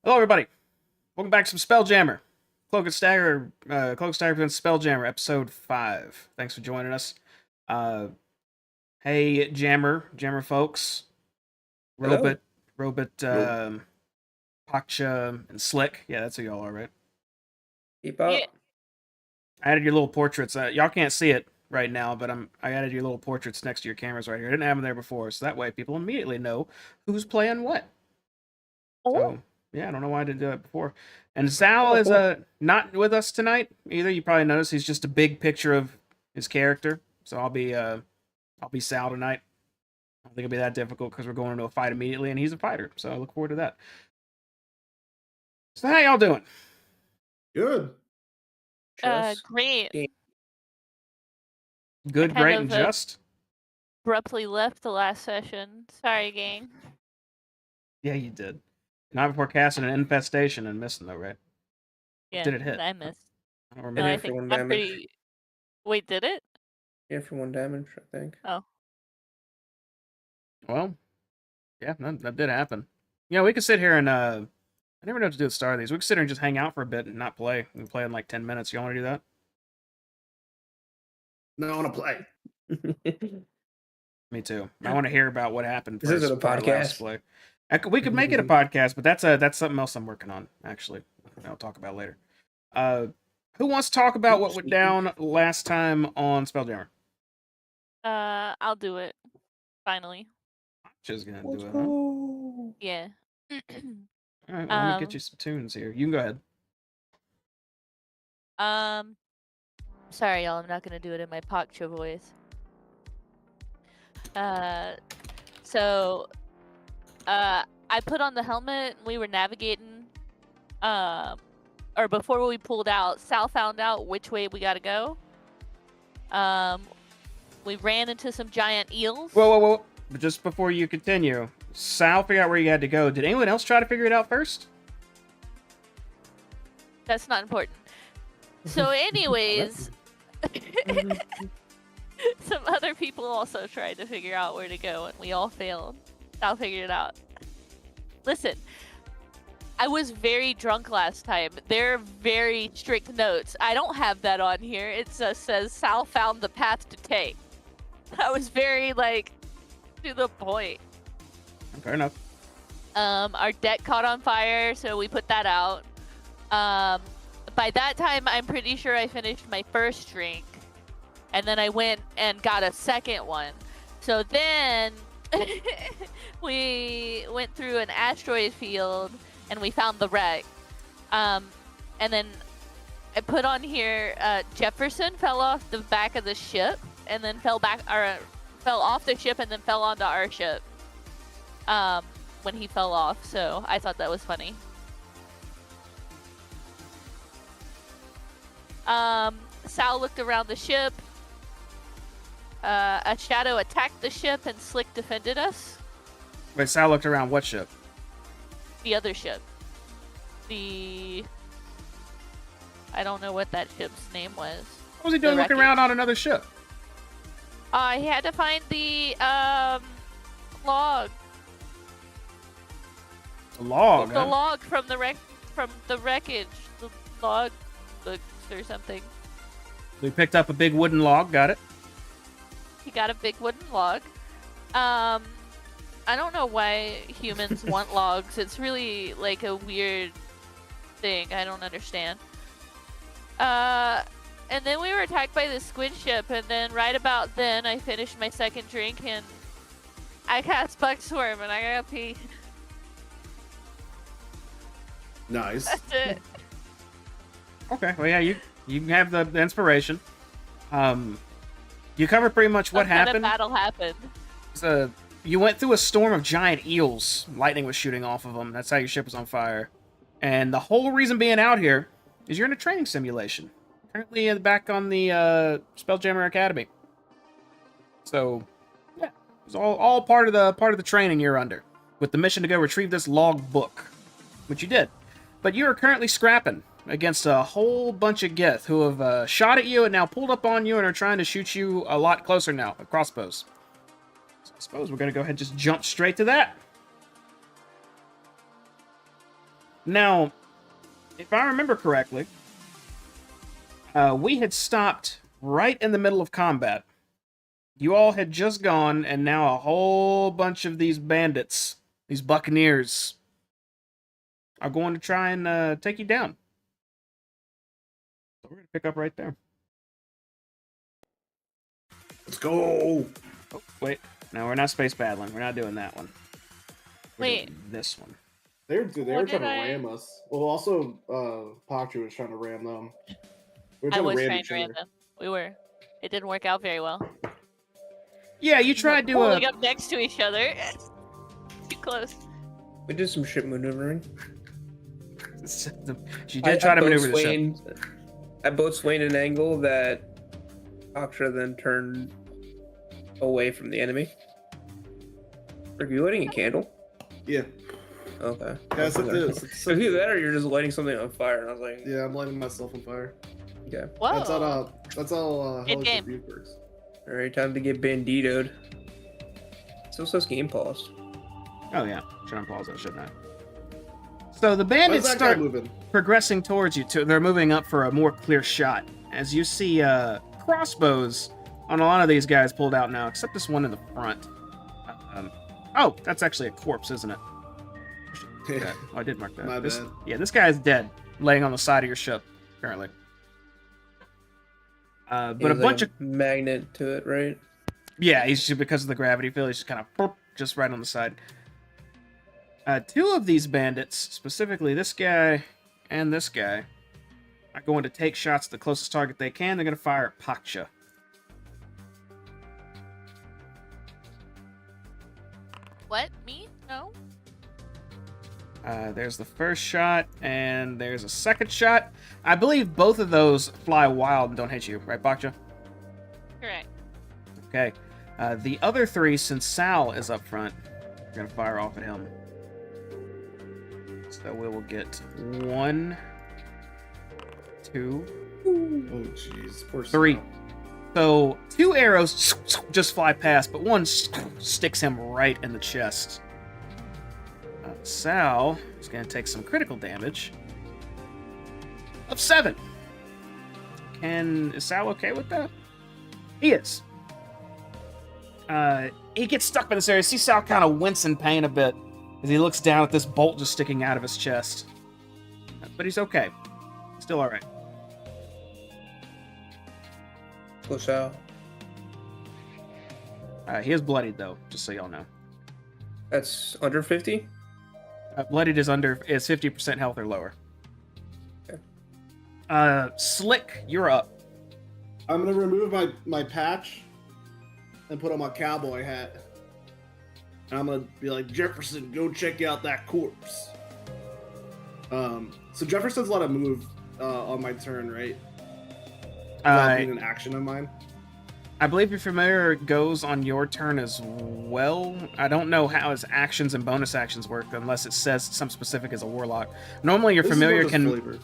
Hello, everybody. Welcome back to some Spelljammer. Cloak and Stagger presents Spelljammer, Ep.5. Thanks for joining us. Hey, Jammer folks. Robot, Paksha, and Slick. Yeah, that's who y'all are, right? Keep up. Yeah. I added your little portraits. Y'all can't see it right now, but I added your little portraits next to your cameras right here. I didn't have them there before, so that way people immediately know who's playing what. So, yeah, I don't know why I didn't do that before. And Sal is not with us tonight either. You probably noticed he's just a big picture of his character. So I'll be Sal tonight. I don't think it'll be that difficult because we're going into a fight immediately, and he's a fighter. So I look forward to that. So how y'all doing? Good. Great. Good, great, and just? Abruptly left the last session. Sorry, gang. Yeah, you did. Not before casting an infestation and missing, though, right? Yeah, Did it hit? I missed. I don't No, remember. I for think one I'm damage. pretty... Wait, did it? Yeah, for 1 damage, I think. Oh. Well, yeah, that did happen. Yeah, we could sit here and I never know what to do at the start of these. We could sit here and just hang out for a bit and not play. We can play in like 10 minutes. You want to do that? No, I want to play. Me too. I want to hear about what happened. This isn't a for our last podcast. play. We could make it a podcast, but that's something else I'm working on. Actually, I'll talk about later. Who wants to talk about what went down last time on Spelljammer? I'll do it. Finally. Just gonna do it. Huh? Yeah. All right, well, let me get you some tunes here. You can go ahead. Sorry, y'all. I'm not gonna do it in my Paksha voice. I put on the helmet. And we were navigating. Or before we pulled out, Sal found out which way we gotta go. We ran into some giant eels. Whoa. But just before you continue, Sal figured out where you had to go. Did anyone else try to figure it out first? That's not important. So, anyways, some other people also tried to figure out where to go, and we all failed. Sal figured it out. Listen, I was very drunk last time. There are very strict notes. I don't have that on here. It says Sal found the path to take. I was very, to the point. Fair enough. Our deck caught on fire, so we put that out. By that time, I'm pretty sure I finished my first drink. And then I went and got a second one. So then we went through an asteroid field and we found the wreck. And then I put on here, Jefferson fell off the back of the ship and then fell off the ship and then fell onto our ship. When he fell off, so I thought that was funny. Sal looked around the ship. A shadow attacked the ship and Slick defended us. Wait, Sal looked around what ship? The other ship. I don't know what that ship's name was. What was he doing looking around on another ship? He had to find the log. A log. The log from the wreckage. The log books or something. So he picked up a big wooden log. Got it. He got a big wooden log. I don't know why humans want logs. It's really like a weird thing. I don't understand. And then we were attacked by the squid ship, and then right about then I finished my second drink and I cast Bucksworm and I got pee. Nice. That's it. Okay, well, yeah, you have the inspiration. You covered pretty much what happened. Battle happened. So you went through a storm of giant eels. Lightning was shooting off of them. That's how your ship was on fire. And the whole reason being out here is you're in a training simulation. Currently back on the Spelljammer Academy. So, yeah, it's all part of the training you're under, with the mission to go retrieve this logbook, which you did. But you are currently scrapping against a whole bunch of Gith who have shot at you and now pulled up on you and are trying to shoot you a lot closer now with crossbows. So I suppose we're going to go ahead and just jump straight to that. Now, if I remember correctly, we had stopped right in the middle of combat. You all had just gone, and now a whole bunch of these bandits, these buccaneers, are going to try and take you down. So we're going to pick up right there. Let's go. Oh, wait. No, we're not space battling. We're not doing that one. We're Wait. doing this one. They were What trying to did I- ram us. Well, also, Pachu was trying to ram them. We were I trying was to ram trying each to ram other. them. We were. It didn't work out very well. Yeah, you tried to... Pulling up next to each other. Too close. We did some ship maneuvering. She did try to maneuver the ship. ship. I boat swayed an angle that Aksha then turned away from the enemy. Are you lighting a candle? Yeah. Okay. Yeah, it's like this. So either that or you're just lighting something on fire. And I was like, Yeah, I'm lighting myself on fire. okay. Whoa. That's how Good Hellish game. Rebuke works. All right, time to get banditoed. Still says game paused. Oh, yeah. Should I pause that, shouldn't I? So the Why is bandits that guy start moving? progressing towards you. They're moving up for a more clear shot. As you see crossbows on a lot of these guys pulled out now, except this one in the front. Oh, that's actually a corpse, isn't it? Oh, I did mark that. My bad. Yeah, this guy is dead, laying on the side of your ship currently. But a There's bunch like of magnet to it, right? yeah, he's just, because of the gravity field, he's just kind of just right on the side. Two of these bandits, specifically this guy and this guy, are going to take shots at the closest target they can. They're going to fire at Paksha. What? Me? No? There's the first shot, and there's a second shot. I believe both of those fly wild and don't hit you, right, Paksha? Correct. Okay. The other three, since Sal is up front, we're going to fire off at him. So we will get 1, 2, Oh, jeez. Poor 3. Sal. So 2 arrows just fly past, but one sticks him right in the chest. Sal is going to take some critical damage of 7. Is Sal okay with that? He is. He gets stuck by this area. See Sal kind of wince in pain a bit as he looks down at this bolt just sticking out of his chest. But he's okay. Still alright. Push out. He is bloodied, though, just so y'all know. That's under 50? Bloodied is 50% health or lower. Okay. Slick, you're up. I'm gonna remove my patch and put on my cowboy hat. And I'm gonna be like, Jefferson, go check out that corpse. So Jefferson's allowed to move on my turn, right? Without being an action of mine. I believe your familiar goes on your turn as well. I don't know how his actions and bonus actions work unless it says some specific as a warlock. Normally your This is familiar more just can... flavor.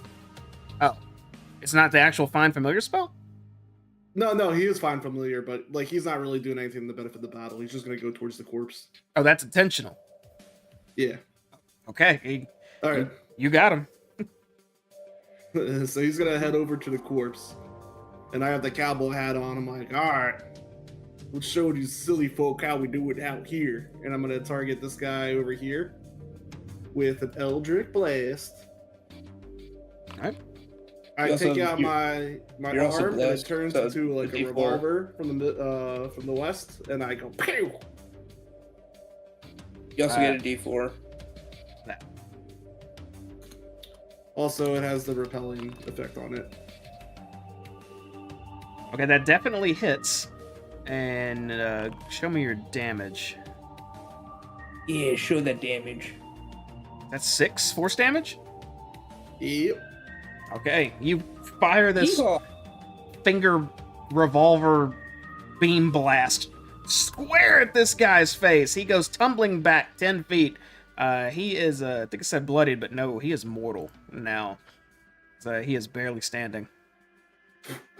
Oh. It's not the actual find familiar spell? No, he is fine familiar, but like he's not really doing anything to benefit the battle. He's just gonna go towards the corpse. Oh, that's intentional. Yeah. Okay, All right. you got him. So he's gonna head over to the corpse, and I have the cowboy hat on. I'm like, all right, let's show these silly folk how we do it out here. And I'm gonna target this guy over here with an Eldritch Blast. All right. I You also- take out you- my you're also arm, and it blessed, turns so into like a D4. revolver from the west, and I go pew. You also get a D4. Also, it has the repelling effect on it. Okay, that definitely hits. And show me your damage. Yeah, show that damage. That's 6 force damage? Yep. Okay, you fire this Yeehaw. finger revolver beam blast square at this guy's face. He goes tumbling back 10 feet, He is, I think I said bloodied, but no, he is mortal now. So he is barely standing.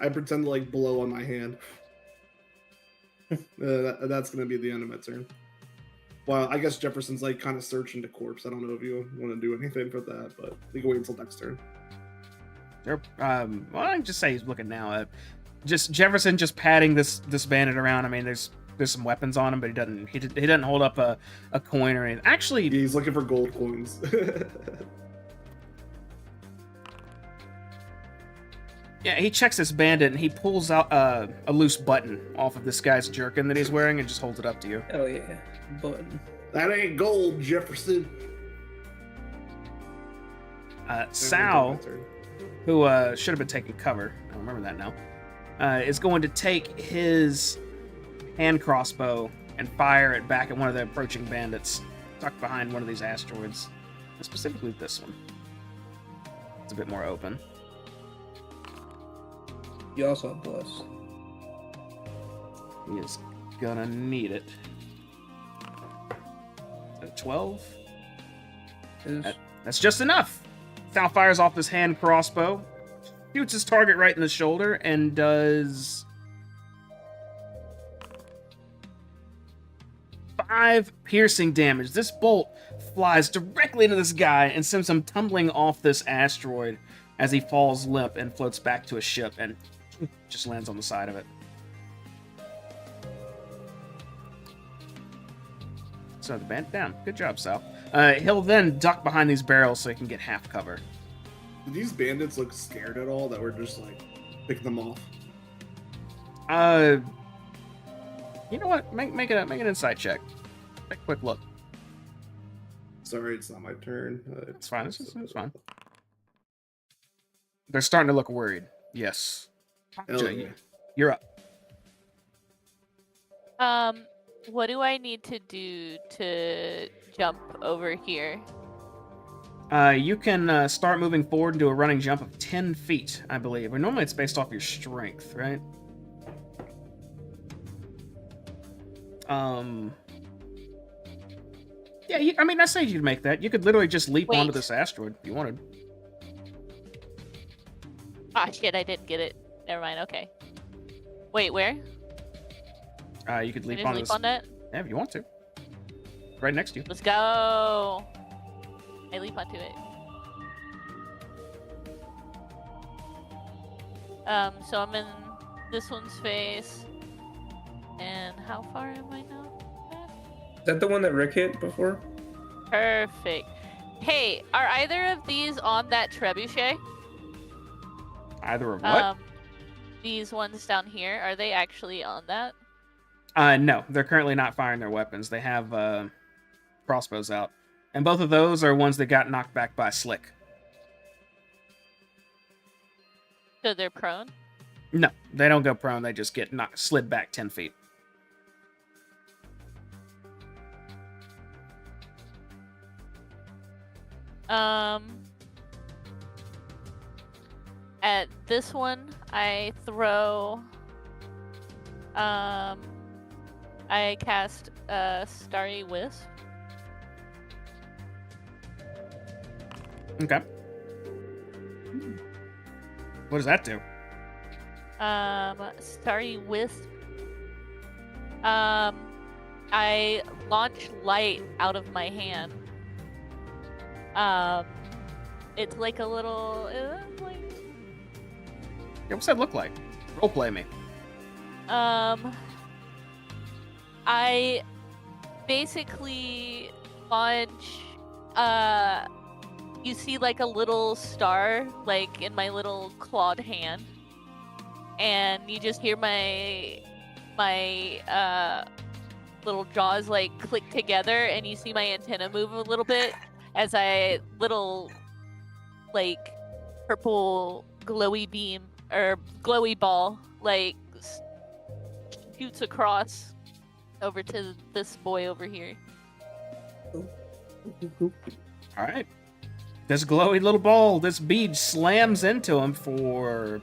I pretend to like blow on my hand. That's gonna be the end of my turn. Well, I guess Jefferson's like kind of searching the corpse. I don't know if you want to do anything for that, but we can wait until next turn. Well, I can just say he's looking now. Just Jefferson just patting this bandit around. I mean, there's some weapons on him, but he doesn't hold up a coin or anything. Actually, He's looking for gold coins. yeah, he checks this bandit and he pulls out a loose button off of this guy's jerkin that he's wearing and just holds it up to you. Oh yeah, button. That ain't gold, Jefferson. Sal, who should have been taking cover, I remember that now, is going to take his hand crossbow and fire it back at one of the approaching bandits tucked behind one of these asteroids, specifically this one. It's a bit more open. You also have bless. He is gonna need it. 12? That's just enough. Sal fires off his hand crossbow, shoots his target right in the shoulder, and does 5 piercing damage. This bolt flies directly into this guy and sends him tumbling off this asteroid as he falls limp and floats back to his ship and just lands on the side of it. So the bandit down. Good job, Sal. He'll then duck behind these barrels so he can get half cover. Do these bandits look scared at all that we're just like picking them off? You know what? Make an insight check. Take a quick look. Sorry, it's not my turn. It's fine. It's fine. They're starting to look worried. Yes. Okay. You're up. What do I need to do to jump over here? You can start moving forward and do a running jump of 10 feet, I believe. But normally it's based off your strength, right? Yeah, I mean, I say you'd make that. You could literally just leap onto this asteroid if you wanted. Ah, shit, I didn't get it. Never mind, okay. Wait, where? You could leap Can I onto just this. leap on that? Yeah, if you want to. Right next to you. Let's go! I leap onto it. So I'm in this one's face. And how far am I now? Is that the one that Rick hit before? Perfect. Hey, are either of these on that trebuchet? Either of what? These ones down here, are they actually on that? No, they're currently not firing their weapons. They have crossbows out. And both of those are ones that got knocked back by Slick. So they're prone? No, they don't go prone. They just get slid back 10 feet. At this one, I throw... I cast Starry Wisp. Okay. What does that do? Starry Wisp. I launch light out of my hand. It's like a little... Yeah, what's that look like? Roleplay me. I basically launch, you see like a little star, like in my little clawed hand, and you just hear my little jaws like click together, and you see my antenna move a little bit as little like purple glowy beam or glowy ball like shoots across over to this boy over here. All right. This glowy little ball, this bead slams into him for...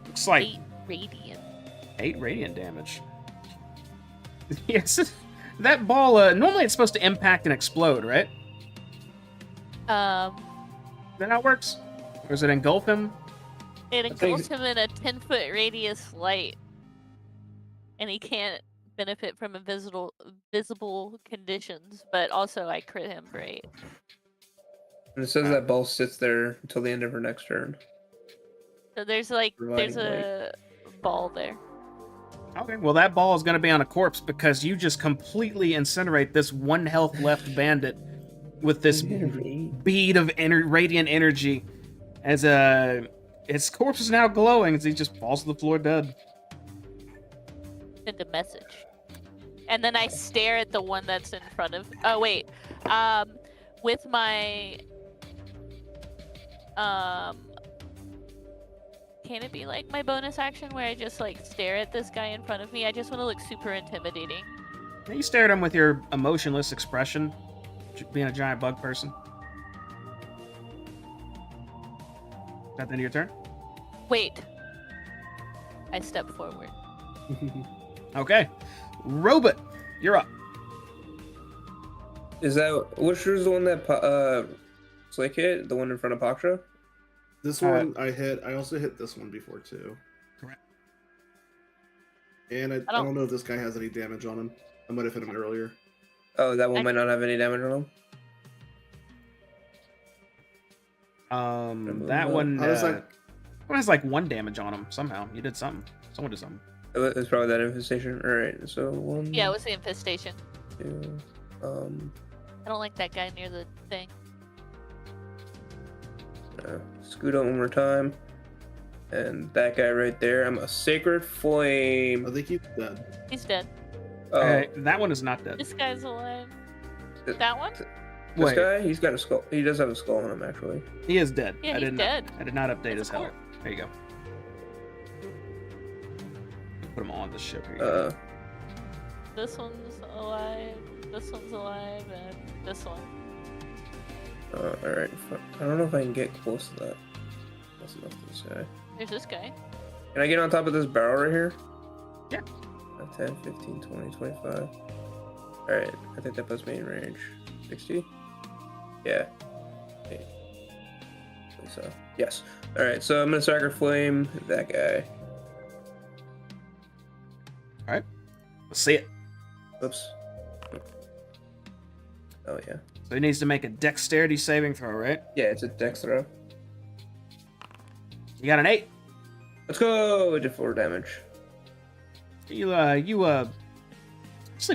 looks like... 8 radiant. 8 radiant damage. Yes. that ball, normally it's supposed to impact and explode, right? Is that how it works? Or does it engulf him? It think- engulfs him in a 10-foot radius light, and he can't benefit from visible conditions. But also, I crit him for 8. And it says that ball sits there until the end of her next turn. So there's a Providing ball there. Okay, well that ball is going to be on a corpse because you just completely incinerate this 1 health left bandit with this bead of radiant energy. As its corpse is now glowing as he just falls to the floor dead. Send a message, and then I stare at the one that's in front of. Oh wait, with my can it be like my bonus action where I just like stare at this guy in front of me? I just want to look super intimidating. You stare at him with your emotionless expression, being a giant bug person. Is that the end of your turn? Wait. I step forward. Okay. Robot, you're up. Is that which is the one that Slick hit? The one in front of Paksha? This one I hit. I also hit this one before too. Correct. And I don't know if this guy has any damage on him. I might have hit him earlier. Oh, that one might not have any damage on him. That one, How does that- one has like 1 damage on him somehow. You did something. Someone did something. It was probably that infestation. All right, so 1. Yeah, it was the infestation. 2. I don't like that guy near the thing. Scoot up one more time, and that guy right there. I'm a sacred flame. I think he's dead. He's dead. Oh, That one is not dead. This guy's alive. Th- That one? this Wait. guy, he's got a skull. He does have a skull on him, actually. He is dead. Yeah, I he's did dead. I did not update That's his a health. There you go. Put him on the ship here. You go. This one's alive. This one's alive, and this one. All right. I don't know if I can get close to that. Close enough to this guy. There's this guy. Can I get on top of this barrel right here? Yeah. 10, 15, 20, 25. Alright, I think that puts me in range. 60? Yeah. Okay. I think so. Yes. Alright, so I'm gonna Sacred Flame that guy. Alright. Let's see it. Oops. Oh, yeah. So he needs to make a dexterity saving throw, right? Yeah, it's a dex throw. You got an 8. Let's go! It did 4 damage. Actually,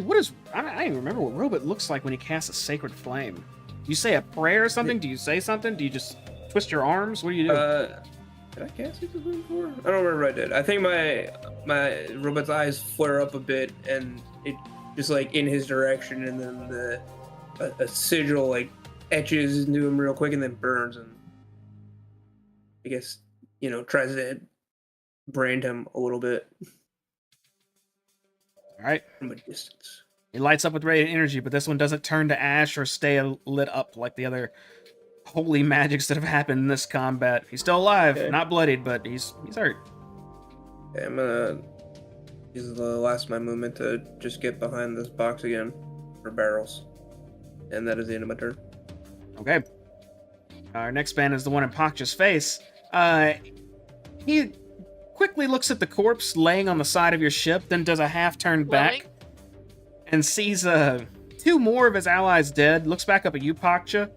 what is... I don't even remember what Robot looks like when he casts a Sacred Flame. You say a prayer or something? Do you say something? Do you just twist your arms? What do you do? Did I cast it before? I don't remember if I did. I think my robot's eyes flare up a bit, and it just like in his direction, and then a sigil like etches into him real quick, and then burns, and I guess tries to brand him a little bit Alright. from a distance. He lights up with radiant energy, but this one doesn't turn to ash or stay lit up like the other holy magics that have happened in this combat. He's still alive, Okay. not bloodied, but he's hurt. Okay, I'm gonna use the last of my movement to just get behind this box again for barrels, and that is the end of my turn. Okay. Our next band is the one in Pakcha's face. He quickly looks at the corpse laying on the side of your ship, then does a half turn back and sees 2 more of his allies dead. Looks back up at you, Pakcha,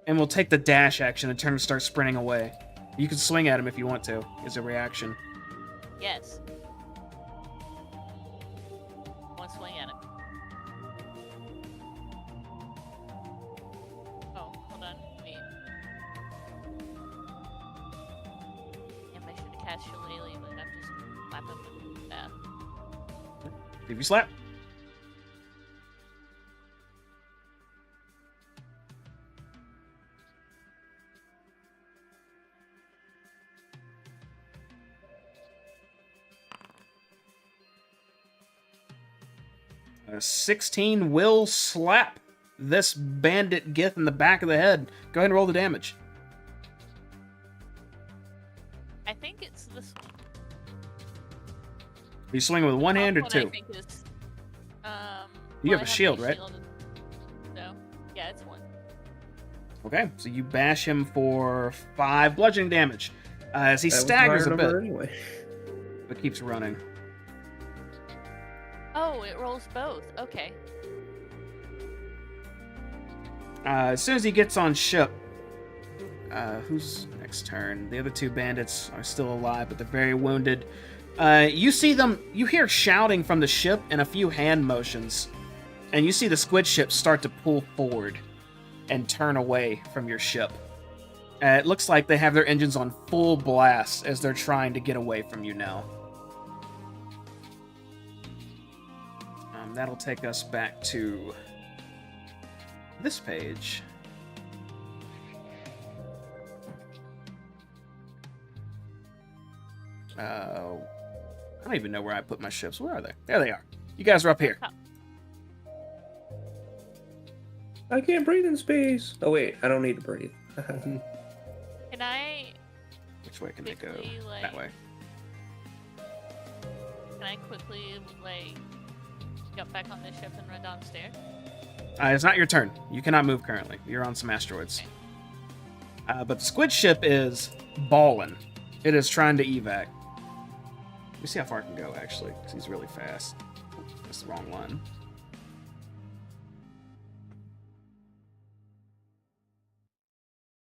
and will take the dash action and turn and start sprinting away. You can swing at him if you want to, as a reaction. Yes. One swing at him. Oh, hold on. Wait. Damn, I should have cast Shillelagh, but I'm just slap him with that. If you slap. A 16 will slap this bandit Gith in the back of the head. Go ahead and roll the damage. I think it's this one. You swing with one hand or One I two? think is, You Well, have a I shield, my right? So, yeah, it's 1. Okay, so you bash him for 5 bludgeoning damage as he That was the staggers higher a bit, number anyway. but keeps running. Oh, it rolls both. Okay. As soon as he gets on ship, who's next turn? The other 2 bandits are still alive, but they're very wounded. You see them, you hear shouting from the ship and a few hand motions, and you see the squid ship start to pull forward and turn away from your ship. It looks like they have their engines on full blast as they're trying to get away from you now. That'll take us back to this page. I don't even know where I put my ships. Where are they? There they are. You guys are up here. I can't breathe in space. Oh wait, I don't need to breathe. Can I Which way can they go? quickly, like... That way. Can I quickly, like, jump back on this ship and run downstairs? It's not your turn. You cannot move currently. You're on some asteroids. Okay. But the squid ship is ballin'. It is trying to evac. Let me see how far it can go, actually, because he's really fast. That's the wrong one.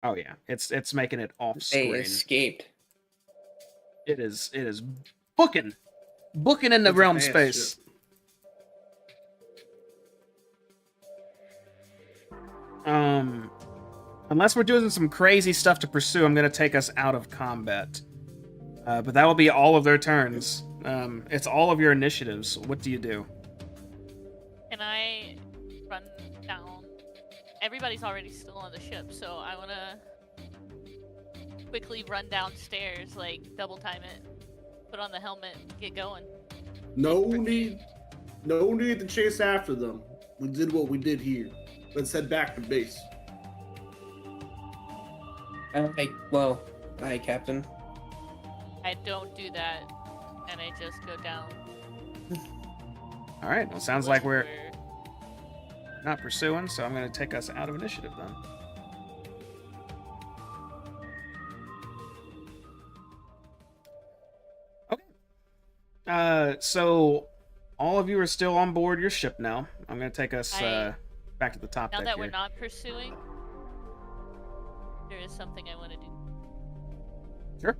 Oh yeah, it's making it off They screen. escaped. It is booking in the That's a realm fast space. ship. Unless we're doing some crazy stuff to pursue, I'm gonna take us out of combat. But that will be all of their turns. It's all of your initiatives. What do you do? Can I run down? Everybody's already still on the ship, so I want to quickly run downstairs, like double time it, put on the helmet, get going. No need to chase after them. We did what we did here. Let's head back to base. Hi, Captain. I don't do that, and I just go down. All right. Well, sounds like we're not pursuing, so I'm going to take us out of initiative then. Okay. So all of you are still on board your ship now. I'm going to take us back to the top Now deck that here. we're not pursuing, there is something I want to do. Sure.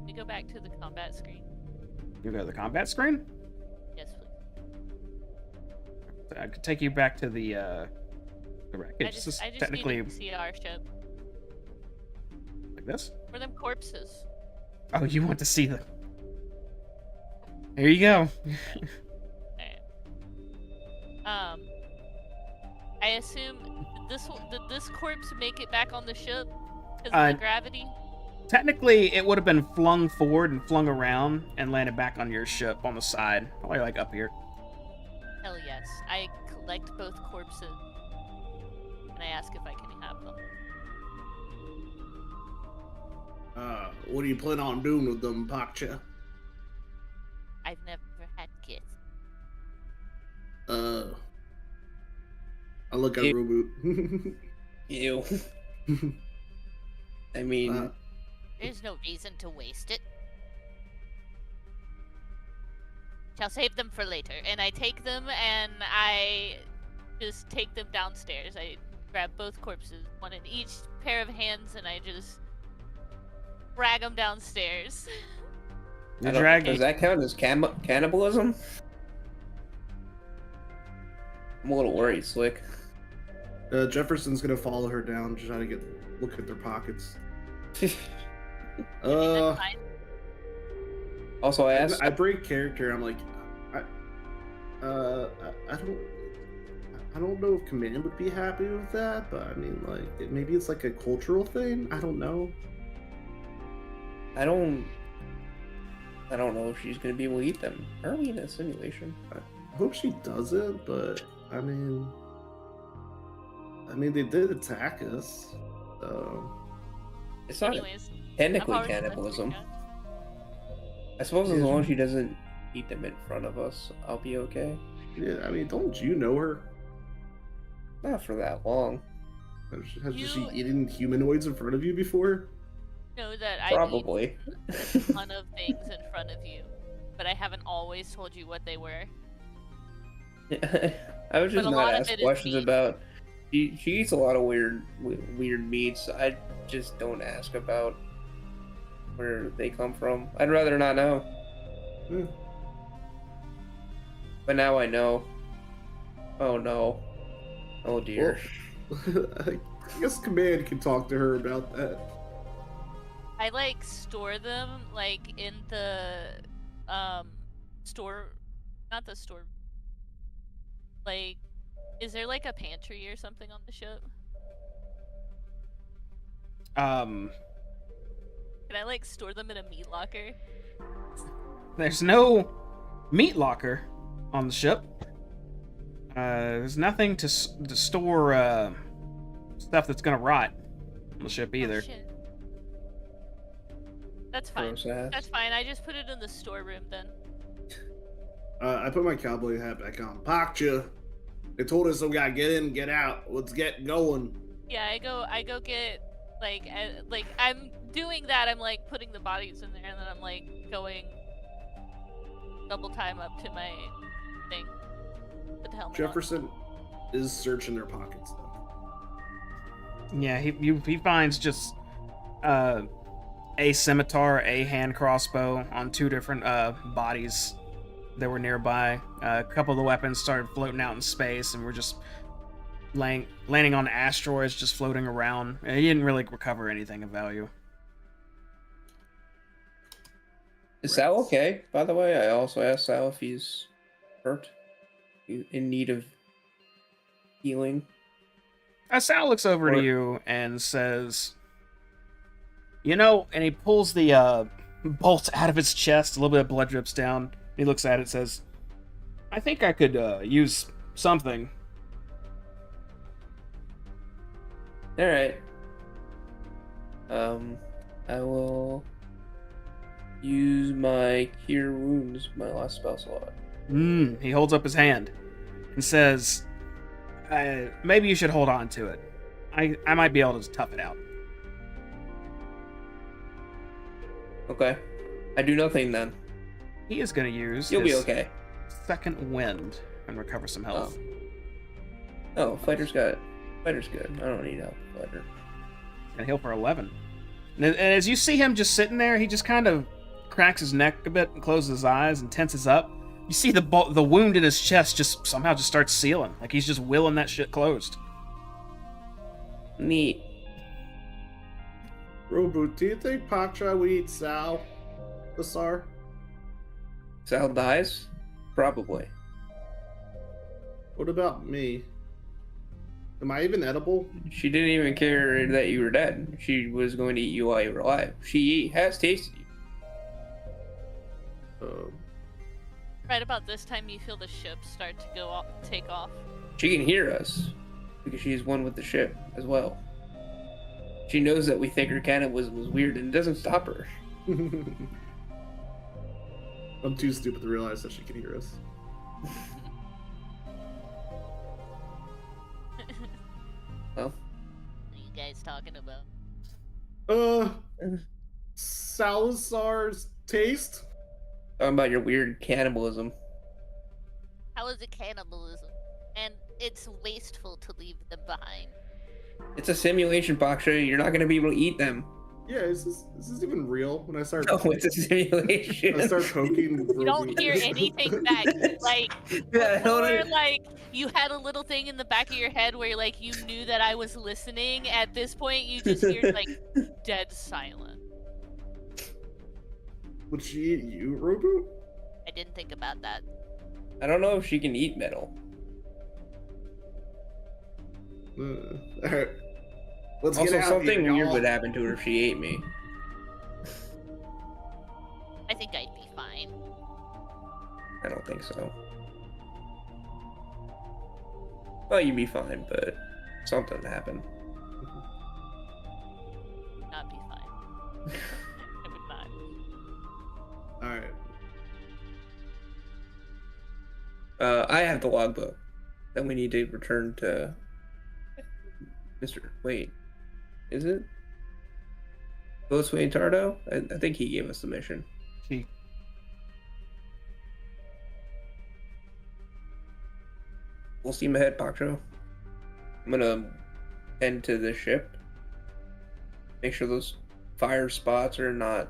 We go back to the combat screen. You go to the combat screen? Yes, please. I could take you back to the wreckage. I This is just technically need to see our ship. like this. Where them corpses? Oh, you want to see them? There you go. Alright. I assume did this corpse make it back on the ship because of the gravity? Technically, it would have been flung forward and flung around and landed back on your ship on the side, probably like up here. Hell yes. I collect both corpses and I ask if I can have them. What do you plan on doing with them, Pakcha? I've never had Gith. I look at Reboot. Ew. I mean, There's no reason to waste it. Shall save them for later. And I take them and I just take them downstairs. I grab both corpses, one in each pair of hands, and I just drag them downstairs. You drag does that count as cannibalism? I'm a little worried, Slick. Jefferson's gonna follow her down, just try to look at their pockets. That's fine. Also, I asked. I break character. I'm like, I don't know if Command would be happy with that, but I mean, like, maybe it's like a cultural thing. I don't know. I don't know if she's gonna be able to eat them. Are we in a simulation? I hope she doesn't, but I mean, they did attack us, so It's not Anyways, technically I've already cannibalism. left I suppose as long as she doesn't eat them in front of us, I'll be okay. Yeah, I mean, don't you know her? Not for that long. Has You- she eaten humanoids in front of you before? Know that I Probably. eat a ton of things in front of you, but I haven't always told you what they were. I would just a not lot of ask it is questions meat. about. She eats a lot of weird meats. I just don't ask about where they come from. I'd rather not know. Hmm. But now I know. Oh no. Oh dear. Well, I guess Command can talk to her about that. I like store them like in the store, not the store. Like, is there like a pantry or something on the ship? Can I like store them in a meat locker? There's no meat locker on the ship. There's nothing to store stuff that's gonna rot on the ship either. Oh, shit. That's fine. Gross ass. That's fine. I just put it in the storeroom then. I put my cowboy hat back on. Pakcha, they told us we gotta get in, get out. Let's get going. Yeah, I go get like I'm doing that. I'm like putting the bodies in there, and then I'm like going double time up to my thing. Put the helmet on. Jefferson is searching their pockets though. Yeah, he finds just a scimitar, a hand crossbow on two different bodies that were nearby. A couple of the weapons started floating out in space and were just landing on asteroids, just floating around. He didn't really recover anything of value. Is Sal okay? By the way, I also asked Sal if he's hurt, in need of healing. Sal looks over to you and says, "You know," and he pulls the bolt out of his chest. A little bit of blood drips down. He looks at it and says, "I think I could use something." All right. I will use my Cure Wounds, my last spell slot. He holds up his hand and says, "Maybe you should hold on to it. I might be able to tough it out." Okay. I do nothing then. He is going to use You'll be his okay. second wind and recover some health. Oh, Fighter's good. I don't need help, Fighter. And heal for 11. And as you see him just sitting there, he just kind of cracks his neck a bit and closes his eyes and tenses up. You see the wound in his chest just somehow just starts sealing, like he's just willing that shit closed. Neat. Robo, do you think Pakcha would eat Sal? Basar? Sal dies? Probably. What about me? Am I even edible? She didn't even care that you were dead. She was going to eat you while you were alive. She has tasted you. Right about this time, you feel the ship start to take off. She can hear us because she is one with the ship as well. She knows that we think her cannibalism was weird and it doesn't stop her. I'm too stupid to realize that she can hear us. Well, What are you guys talking about? Salazar's taste? talking about your weird cannibalism. How is it cannibalism? And it's wasteful to leave them behind. It's a simulation, Baksha. You're not going to be able to eat them. Yeah, is this even real? When I start, No, it's a simulation. I start poking. You don't hear anything back. Like, Yeah, I don't before, under- like, you had a little thing in the back of your head where, like, you knew that I was listening. At this point, you just hear, like, dead silent. Would she eat you, Robo? I didn't think about that. I don't know if she can eat metal. Alright. Let's Also, get out something here, weird y'all. would happen to her if she ate me. I think I'd be fine. I don't think so. Well, you'd be fine, but something would happen. Not be fine. I would not. Alright. I have the logbook. Then we need to return to Mr. Wait, is it? Boatswain Tardo? I think he gave us the mission. He Full steam ahead, Pacho. I'm gonna head to the ship. Make sure those fire spots are not,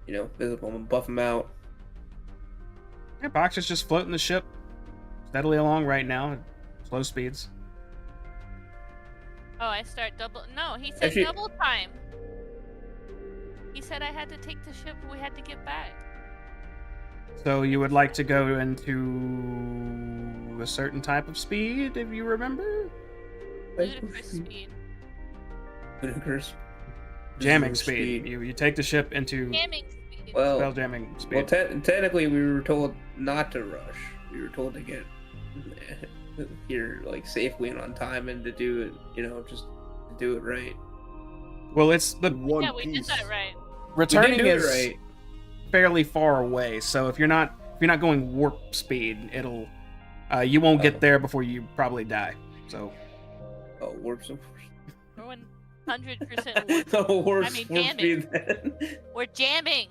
visible. I'm gonna buff them out. Yeah, Box is just floating the ship steadily along right now at slow speeds. Oh, I start double. No, he said Actually- double time. He said I had to take the ship. We had to get back. So you would like to go into a certain type of speed, if you remember? Ludicrous speed. Ludicrous. Jamming Ludicrous speed. You take the ship into Jamming speed. Well, spell jamming speed. well, technically, we were told not to rush. We were told to get here like safely and on time, and to do it, just to do it right. Well, it's the One Yeah, we did piece. that right. returning we did do is it right. fairly far away. So if you're not going warp speed, it'll you won't get there before you probably die. So Oh, warp some. We're 100% Oh, warp, I mean, warp jamming. speed then. We're jamming.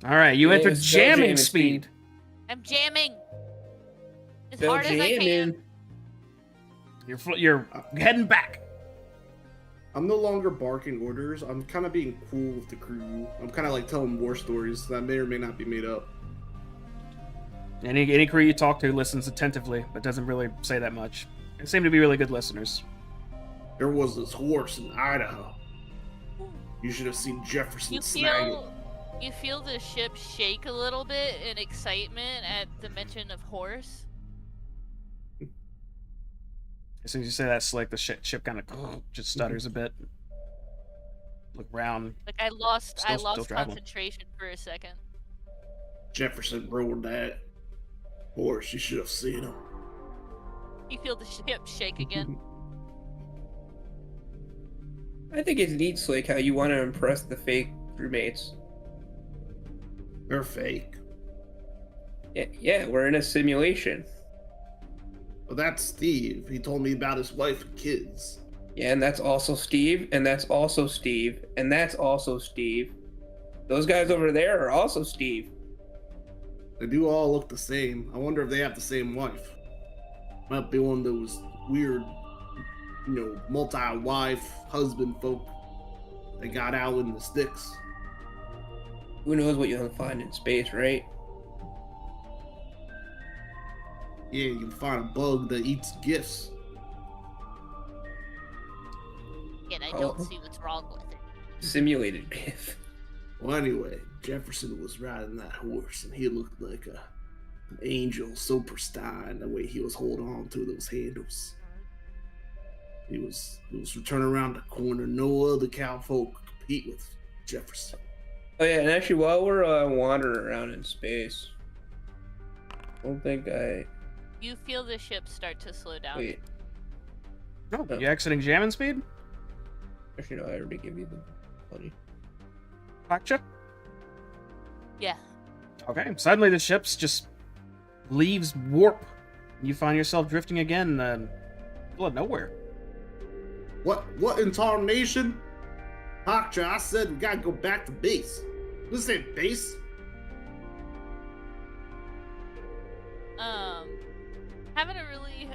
all right, you Yeah, entered spell jamming jamming speed. speed. I'm jamming. As Spell hard as I can. jamming. You're heading back. I'm no longer barking orders. I'm kind of being cool with the crew. I'm kind of like telling war stories that may or may not be made up. Any crew you talk to listens attentively, but doesn't really say that much. They seem to be really good listeners. There was this horse in Idaho. You should have seen Jefferson snag it. You feel the ship shake a little bit in excitement at the mention of horse. As soon as you say that, Slick, the ship kind of just stutters a bit. Look around. Like I lost Still traveling. concentration for a second. Jefferson rode that horse. You should have seen him. You feel the ship shake again. I think it's neat, Slick, how you want to impress the fake crewmates. They're fake. Yeah, we're in a simulation. But that's Steve. He told me about his wife and kids. Yeah, and that's also Steve, and that's also Steve, and that's also Steve. Those guys over there are also Steve. They do all look the same. I wonder if they have the same wife. Might be one of those weird, multi-wife husband folk that got out in the sticks. Who knows what you'll find in space, right? Yeah, you can find a bug that eats gifts. And I don't Oh. see what's wrong with it. Simulated Gith. Well, anyway, Jefferson was riding that horse, and he looked like an angel, so pristine, the way he was holding on to those handles. He was returning around the corner. No other cowfolk could compete with Jefferson. Oh yeah, and actually, while we're wandering around in space, I don't think I... You feel the ship start to slow down. Wait, Oh, you exiting jamming speed? actually, no, I already gave you the money. Gotcha. Yeah. Okay. Suddenly the ship's just leaves warp. You find yourself drifting again in the middle of nowhere. What in tarnation? Hakcha, I said we gotta go back to base. This ain't base. Having a really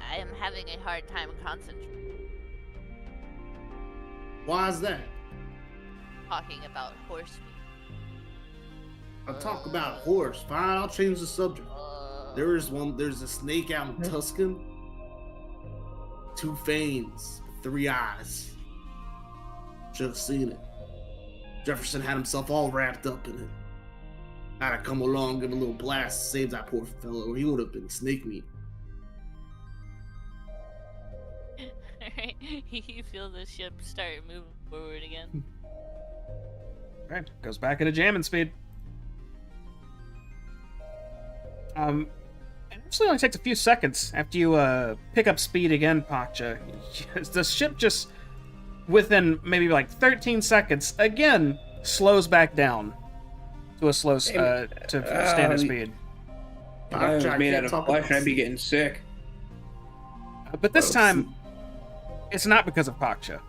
I am having a hard time concentrating Why is that? talking about horse meat. I'll talk about a horse. Fine, I'll change the subject. There's a snake out in Tuscan. 2 fangs, 3 eyes. Should have seen it. Jefferson had himself all wrapped up in it. I'd have come along, give a little blast, save that poor fellow. He would have been snake meat. Alright, you feel the ship start moving forward again. Okay. Goes back into jamming speed. It actually only takes a few seconds after you pick up speed again, Pakcha. The ship just, within maybe like 13 seconds, again slows back down to a slow to standard speed. If I was I made can't out of talk flesh, about I'd be sleep. getting sick. But this Oh, time, it's not because of Paksha.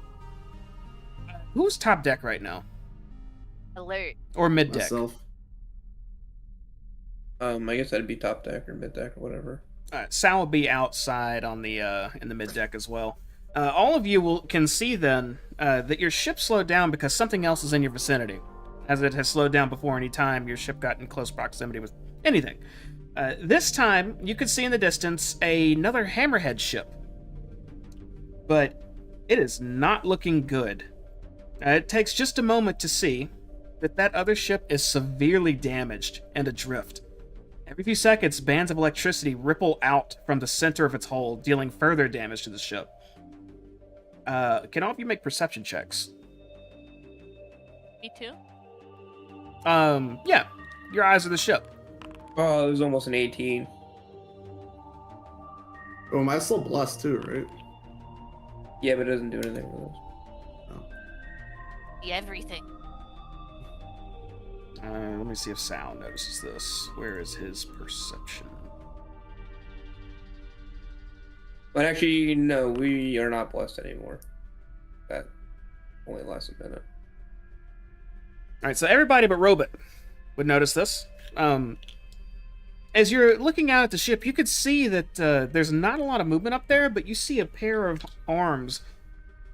Who's top deck right now? Alert. Or mid deck? Myself. I guess that'd be top deck or mid deck or whatever. Sal will be outside on the in the mid deck as well. All of you can see then that your ship slowed down because something else is in your vicinity, as it has slowed down before any time your ship got in close proximity with anything. This time, you could see in the distance another hammerhead ship, but it is not looking good. It takes just a moment to see that other ship is severely damaged and adrift. Every few seconds, bands of electricity ripple out from the center of its hull, dealing further damage to the ship. Can all of you make perception checks? Me too. Yeah. Your eyes are the ship. Oh, it was almost an 18. Oh, am I still blessed too, right? Yeah, but it doesn't do anything with us. See everything. Let me see if Sal notices this. Where is his perception? But actually, no, we are not blessed anymore. That only lasts a minute. Alright, so everybody but Robot would notice this. As you're looking out at the ship, you could see that there's not a lot of movement up there, but you see a pair of arms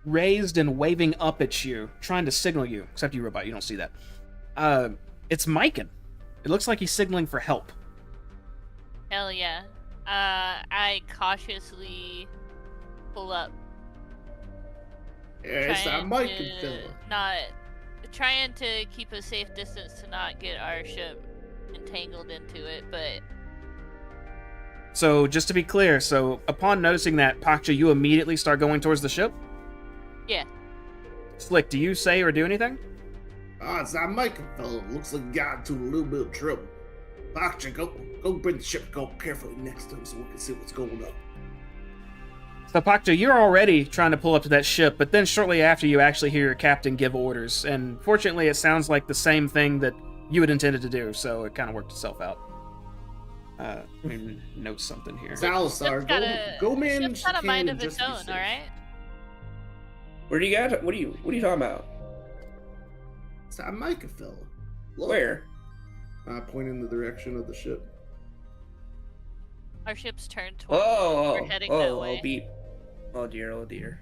raised and waving up at you, trying to signal you. Except you, Robot, you don't see that. It's Mikan. It looks like he's signaling for help. Hell yeah. I cautiously pull up. Yeah, it's that trying Mikan to fella. not trying to keep a safe distance to not get our ship entangled into it, but So, just to be clear, so upon noticing that, Paksha, you immediately start going towards the ship? yeah. Slick, do you say or do anything? Ah, it's that Mikan fella. Looks like he got into a little bit of trouble. Doctor, go bring the ship, go carefully next to him so we can see what's going on. So, Paksha, you're already trying to pull up to that ship, but then shortly after you actually hear your captain give orders, and fortunately it sounds like the same thing that you had intended to do, so it kind of worked itself out. Let me note something here. Salazar, go manage Ship's got the a mind cannon of its just to be own, safe. alright? Where do you got? What are you talking about? It's that Mikan fella. Look. Where? I point in the direction of the ship. Our ship's turned towards Oh, we're heading that way. beep. Oh dear.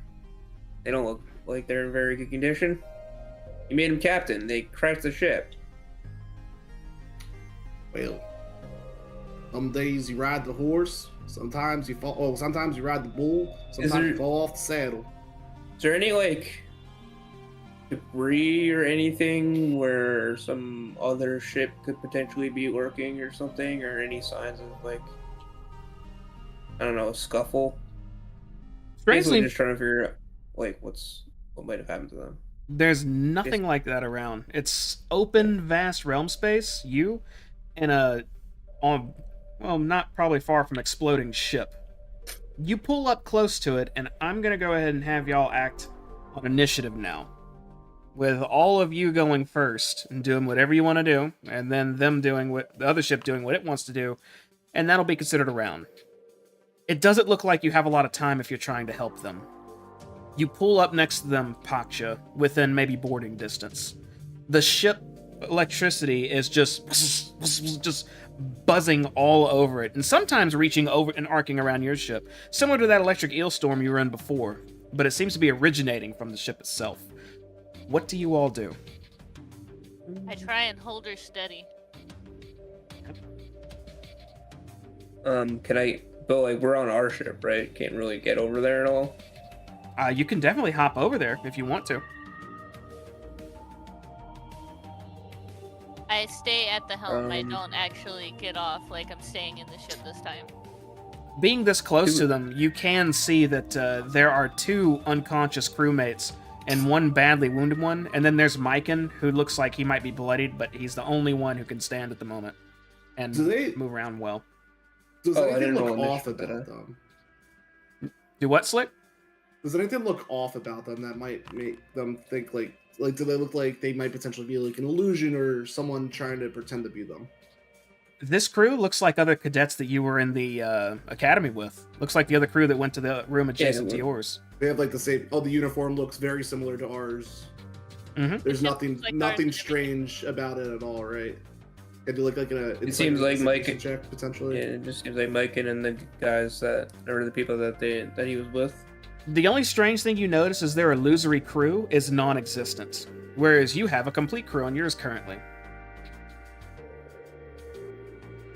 They don't look like they're in very good condition. You made him captain. They crashed the ship. Well, some days you ride the horse, sometimes you fall. Oh, sometimes you ride the bull, sometimes you fall off the saddle. Is there any like debris or anything where some other ship could potentially be lurking or something, or any signs of like, I don't know, a scuffle? Basically, Strangely, just trying to figure out like what might have happened to them. there's nothing like that around. It's open, vast realm space, you, and not probably far from exploding ship. You pull up close to it, and I'm going to go ahead and have y'all act on initiative now. With all of you going first and doing whatever you want to do, and then them doing what the other ship doing what it wants to do, and that'll be considered a round. It doesn't look like you have a lot of time if you're trying to help them. You pull up next to them, Paksha, within maybe boarding distance. The ship electricity is just buzzing all over it, and sometimes reaching over and arcing around your ship, similar to that electric eel storm you were in before, but it seems to be originating from the ship itself. What do you all do? I try and hold her steady. Can I? But like, we're on our ship, right? Can't really get over there at all. You can definitely hop over there if you want to. I stay at the helm. I Um, don't actually get off like I'm staying in the ship this time. Being this close to them, you can see that there are two unconscious crewmates and one badly wounded one, and then there's Mikan, who looks like he might be bloodied, but he's the only one who can stand at the moment and move around well. Does Oh, I anything didn't look know off initiative, about did I? them? Do what, Slick? Does anything look off about them that might make them think like do they look like they might potentially be like an illusion or someone trying to pretend to be them? This crew looks like other cadets that you were in the academy with. Looks like the other crew that went to the room adjacent to yours. They have like the same. Oh, the uniform looks very similar to ours. Mm-hmm. There's It nothing looks like nothing ours. strange about it at all, right? It look like It seems like Mike. check potentially. Yeah, it just seems like Mike and the guys that or the people that he was with. The only strange thing you notice is their illusory crew is non-existent, whereas you have a complete crew on yours currently.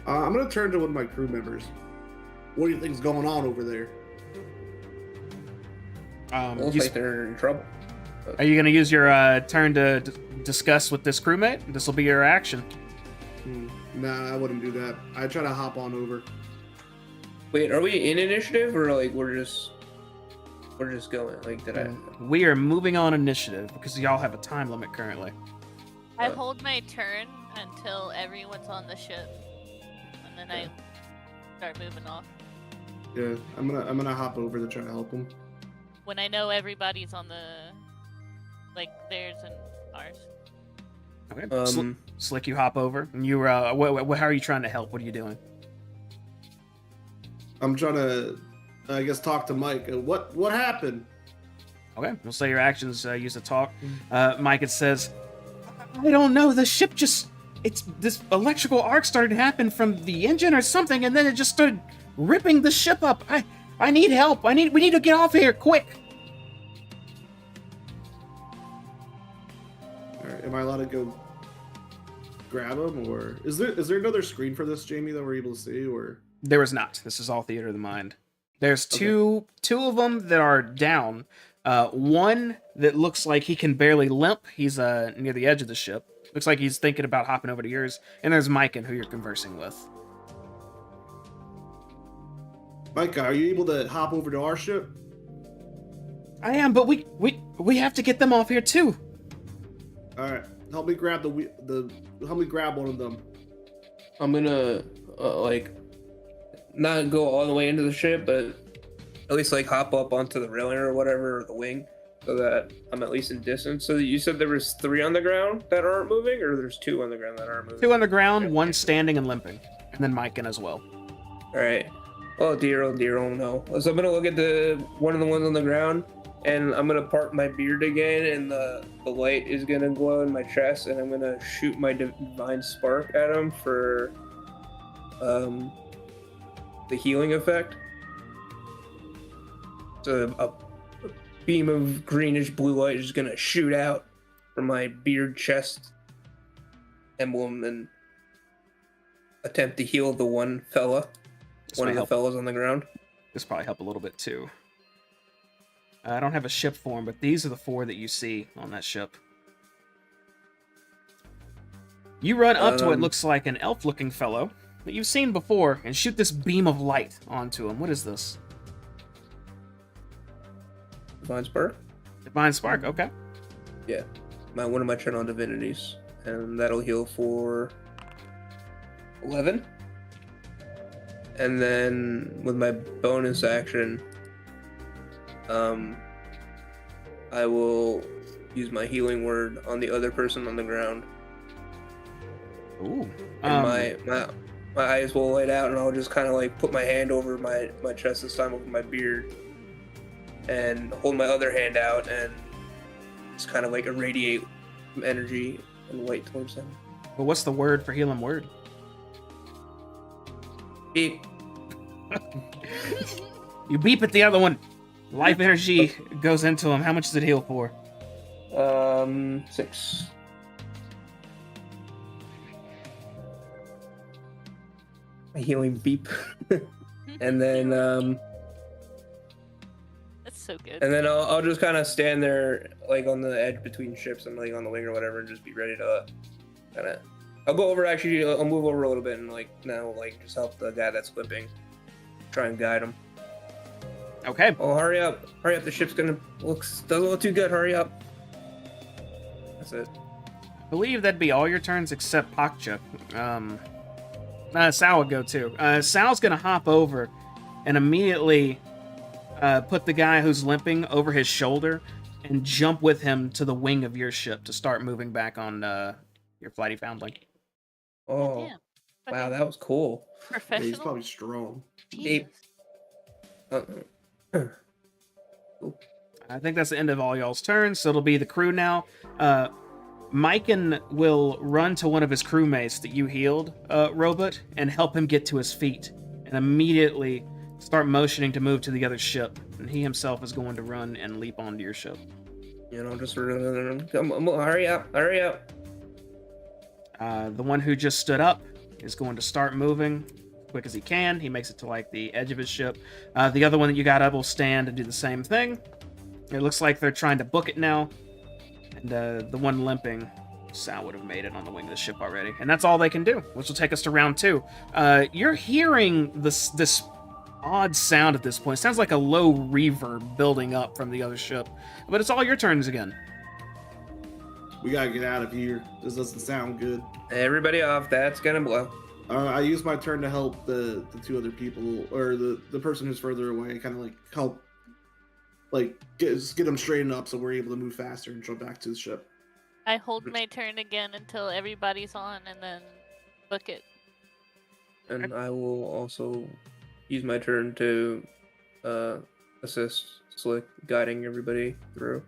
I'm gonna turn to one of my crew members. What do you think's going on over there? Looks like they're in trouble. Are you going to use your turn to discuss with this crewmate? This will be your action. Nah, I wouldn't do that. I'd try to hop on over. Wait, are we in initiative or like we're just going? Like, did I? We are moving on initiative because y'all have a time limit currently. I hold my turn until everyone's on the ship, and then I start moving off. Yeah, I'm gonna hop over to try to help him. When I know everybody's on the, like, theirs and ours. Okay. Slick, you hop over. And you, how are you trying to help? What are you doing? I'm trying to, I guess, talk to Mike. What happened? Okay, we'll say your actions use a talk. Mike, it says, I don't know, the ship just, this electrical arc started to happen from the engine or something, and then it just started ripping the ship up. I need help. We need to get off here, quick. All right, am I allowed to go grab him, or is there another screen for this, Jamie, that we're able to see, or? There is not. This is all theater of the mind. There's two of them that are down. One that looks like he can barely limp. He's near the edge of the ship. Looks like he's thinking about hopping over to yours. And there's Micah, who you're conversing with. Micah, are you able to hop over to our ship? I am, but we have to get them off here too. All right, help me grab help me grab one of them. I'm gonna like not go all the way into the ship, but at least like hop up onto the railing or whatever, or the wing, so that I'm at least in distance. So you said there was 3 on the ground that aren't moving, or there's 2 on the ground that aren't moving? 2 on the ground, 1 standing and limping, and then Micah as well. All right. Oh dear, oh no. So I'm gonna look at one of the ones on the ground, and I'm gonna part my beard again, and the light is gonna glow in my chest, and I'm gonna shoot my divine spark at him for the healing effect. So a beam of greenish blue light is gonna shoot out from my beard chest emblem and attempt to heal the one fella. One of the fellas on the ground. This probably help a little bit too. I don't have a ship form, but these are the 4 that you see on that ship. You run up to what looks like an elf-looking fellow that you've seen before and shoot this beam of light onto him. What is this? Divine Spark? Divine Spark, okay. Yeah. One of my turn on divinities. And that'll heal for 11. And then with my bonus action, I will use my healing word on the other person on the ground. Ooh. And my eyes will light out, and I'll just kind of like put my hand over my chest this time, over my beard, and hold my other hand out and just kind of like irradiate some energy and light towards them. But what's the word for healing word? Beep. You beep at the other one. Life energy goes into him. How much does it heal for? 6. A healing beep. And then That's so good. and then I'll just kind of stand there like on the edge between ships and like on the wing or whatever, and just be ready to kind of. I'll go over, actually. I'll move over a little bit and like now like just help the guy that's flipping, try and guide him. Okay. Oh, hurry up! The ship's doesn't look too good. Hurry up! That's it. I believe that'd be all your turns except Pakcha. Sal would go too. Sal's gonna hop over and immediately put the guy who's limping over his shoulder and jump with him to the wing of your ship to start moving back on your flighty foundling. Oh, Damn. Wow, that was cool. Yeah, he's Professional. probably strong. Jesus. Uh-uh. I think that's the end of all y'all's turns, so it'll be the crew now. Myken will run to one of his crewmates that you healed, Robot, and help him get to his feet, and immediately start motioning to move to the other ship. And he himself is going to run and leap onto your ship. You know, just come on, hurry up. The one who just stood up is going to start moving quick as he can. He makes it to like the edge of his ship. The other one that you got up will stand and do the same thing. It looks like they're trying to book it now. And the one limping, Sal would have made it on the wing of the ship already. And that's all they can do, which will take us to round 2. You're hearing this odd sound at this point. It sounds like a low reverb building up from the other ship. But it's all your turns again. We gotta get out of here. This doesn't sound good. Everybody off. That's gonna blow. I use my turn to help the 2 other people, or the person who's further away, kind of like help, like get them straightened up so we're able to move faster and jump back to the ship. I hold my turn again until everybody's on, and then book it. And I will also use my turn to assist Slick, guiding everybody through.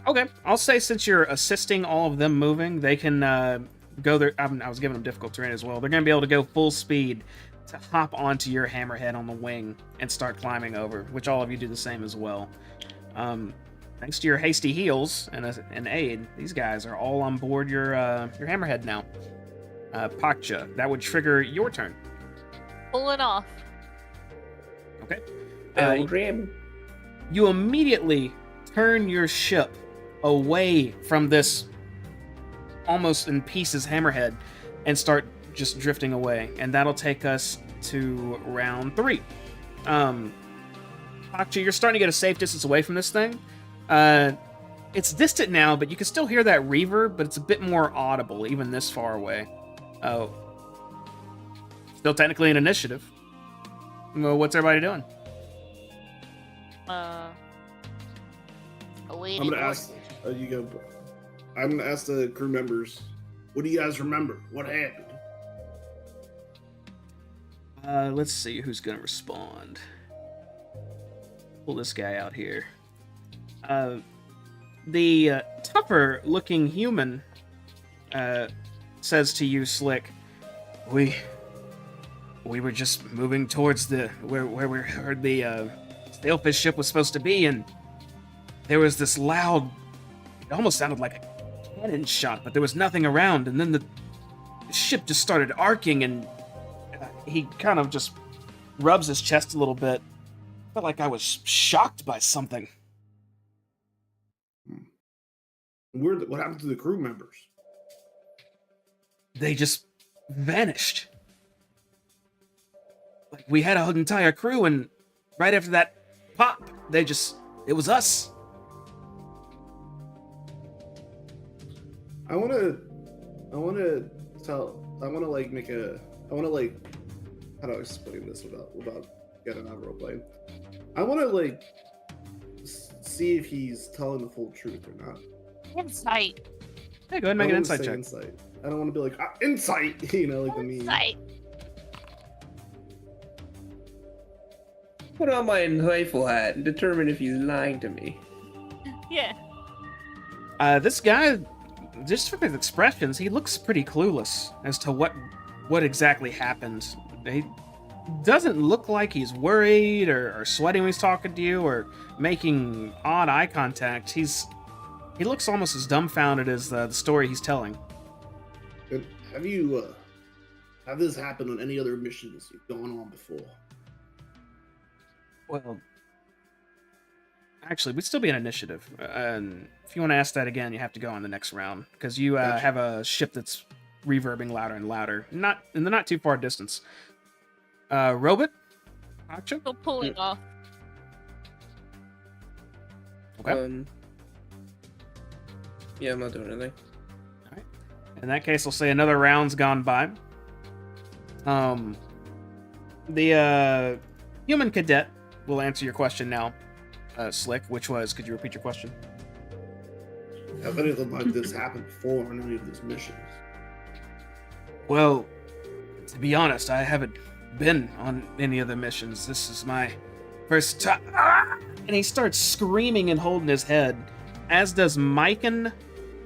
Okay, I'll say since you're assisting all of them moving, they can go there. I was giving them difficult terrain as well. They're going to be able to go full speed to hop onto your hammerhead on the wing and start climbing over, which all of you do the same as well. Thanks to your hasty heals and an aid, these guys are all on board your hammerhead now. Pakcha, that would trigger your turn. Pulling off. Okay. Dream. You immediately turn your ship away from this almost in pieces hammerhead and start just drifting away, and that'll take us to round 3. Pakcha, you're starting to get a safe distance away from this thing. It's distant now, but you can still hear that reverb, but it's a bit more audible even this far away. Oh, still technically an initiative. Well, what's everybody doing? Waiting. I'm gonna ask. You go. I'm gonna ask the crew members. What do you guys remember? What happened? Let's see who's gonna respond. Pull this guy out here. The tougher-looking human says to you, Slick, we were just moving towards where we heard the sailfish ship was supposed to be, and there was this loud, it almost sounded like a cannon shot, but there was nothing around, and then the ship just started arcing, and he kind of just rubs his chest a little bit. Felt like I was shocked by something. What happened to the crew members? They just vanished. Like, we had an entire crew, and right after that pop, it was us. I want to how do I explain this without getting out of roleplay? I want to see if he's telling the full truth or not. Insight. Hey, go ahead and make an I don't insight wanna say check. Insight. I don't want to be like insight, like the meme. Insight. Put on my insightful hat and determine if he's lying to me. Yeah. This guy, just from his expressions, he looks pretty clueless as to what exactly happened. He doesn't look like he's worried or sweating when he's talking to you or making odd eye contact. He looks almost as dumbfounded as the story he's telling. And have this happened on any other missions you've gone on before? Well, actually, we'd still be an initiative. And if you want to ask that again, you have to go on the next round because you Gotcha. have a ship that's reverbing louder and louder, not in the not too far distance. Robot, Pakcha? Still pulling off. Okay. Yeah, I'm not doing anything. In that case, I'll say another round's gone by. The human cadet will answer your question now, Slick, which was, could you repeat your question? Have anything like this happened before on any of these missions? Well, To be honest, I haven't been on any of the missions. This is my first time. Ah! And he starts screaming and holding his head, as does Myken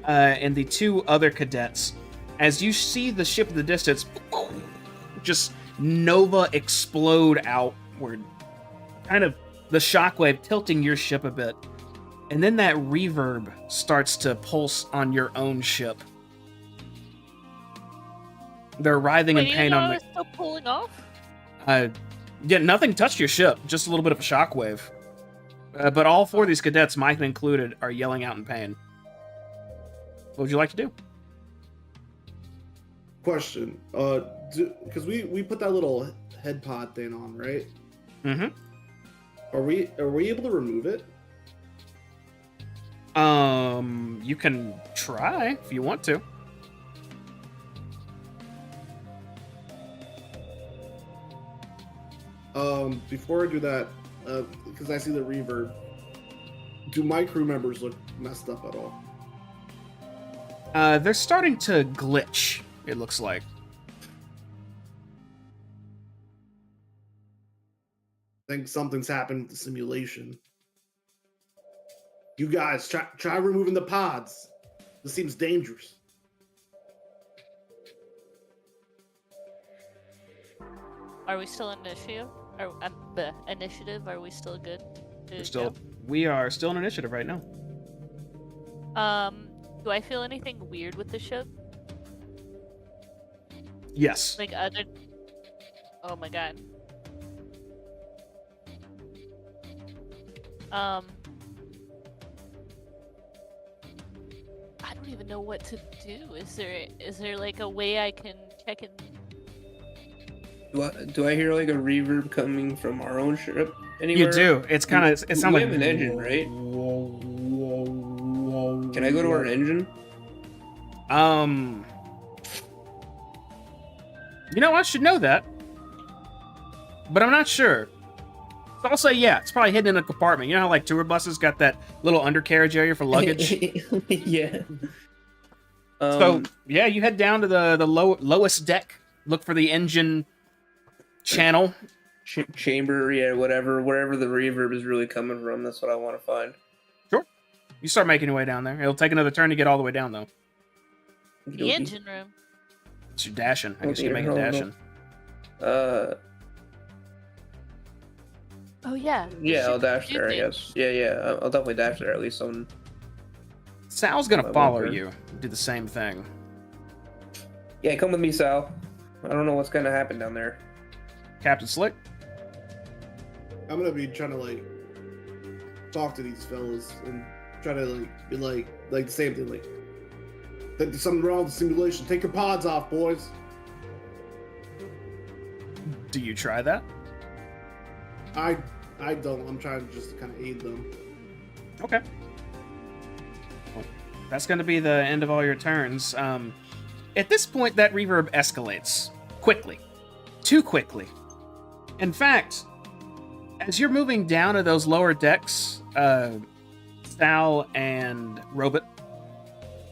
and the two other cadets. As you see the ship in the distance just nova explode outward, kind of the shockwave tilting your ship a bit. And then that reverb starts to pulse on your own ship. They're writhing in pain on the... still pulling off? Yeah, nothing touched your ship, just a little bit of a shockwave. But all four of these cadets, Mike included, are yelling out in pain. What would you like to do? Question. Because we put that little head pod thing on, right? Mm-hmm. Are we able to remove it? You can try if you want to. Before I do that, because I see the reverb, do my crew members look messed up at all? They're starting to glitch, it looks like. I think something's happened with the simulation. You guys, try removing the pods. This seems dangerous. Are we still in initiative? Or initiative? Are we still good? We are still in initiative right now. Do I feel anything weird with the ship? Yes. Like other... Oh my god. I don't even know what to do. Is there like a way I can check in? Do I hear like a reverb coming from our own ship anywhere? You do. It's kind of. It sounds we like have an engine, right? Can I go to our engine? You know, I should know that, but I'm not sure. So I'll say yeah. It's probably hidden in a compartment. You know how like tour buses got that little undercarriage area for luggage? Yeah. So yeah, you head down to the lowest deck. Look for the engine channel. Chamber, yeah, wherever the reverb is really coming from. That's what I want to find. Sure. You start making your way down there. It'll take another turn to get all the way down, though. The engine room. It's your dashing. I guess you can make it dashing. Oh yeah. Yeah, I'll dash there, I guess. Yeah, I'll definitely dash there, at least on... Sal's gonna follow you. Do the same thing. Yeah, come with me, Sal. I don't know what's gonna happen down there. Captain Slick? I'm gonna be trying to like talk to these fellas and try to like be like the same thing, like there's something wrong with the simulation. Take your pods off, boys. Do you try that? I don't. I'm trying to just kind of aid them. Okay. Well, that's going to be the end of all your turns. At this point, that reverb escalates quickly. Too quickly. In fact, as you're moving down to those lower decks, Sal and Robot,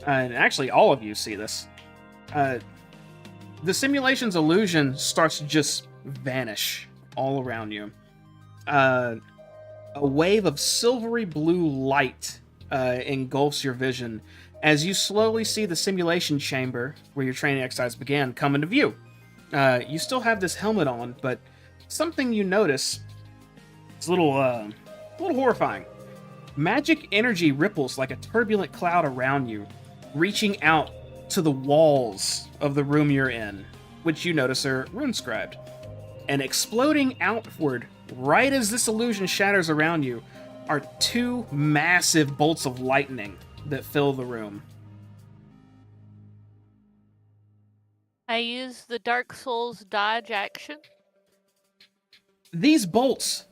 and actually all of you see this, the simulation's illusion starts to just vanish all around you. A wave of silvery blue light engulfs your vision as you slowly see the simulation chamber where your training exercise began come into view. You still have this helmet on, but something you notice is a little horrifying. Magic energy ripples like a turbulent cloud around you, reaching out to the walls of the room you're in, which you notice are rune-scribed. And exploding outward, right as this illusion shatters around you, are two massive bolts of lightning that fill the room. I use the Dark Souls dodge action. These bolts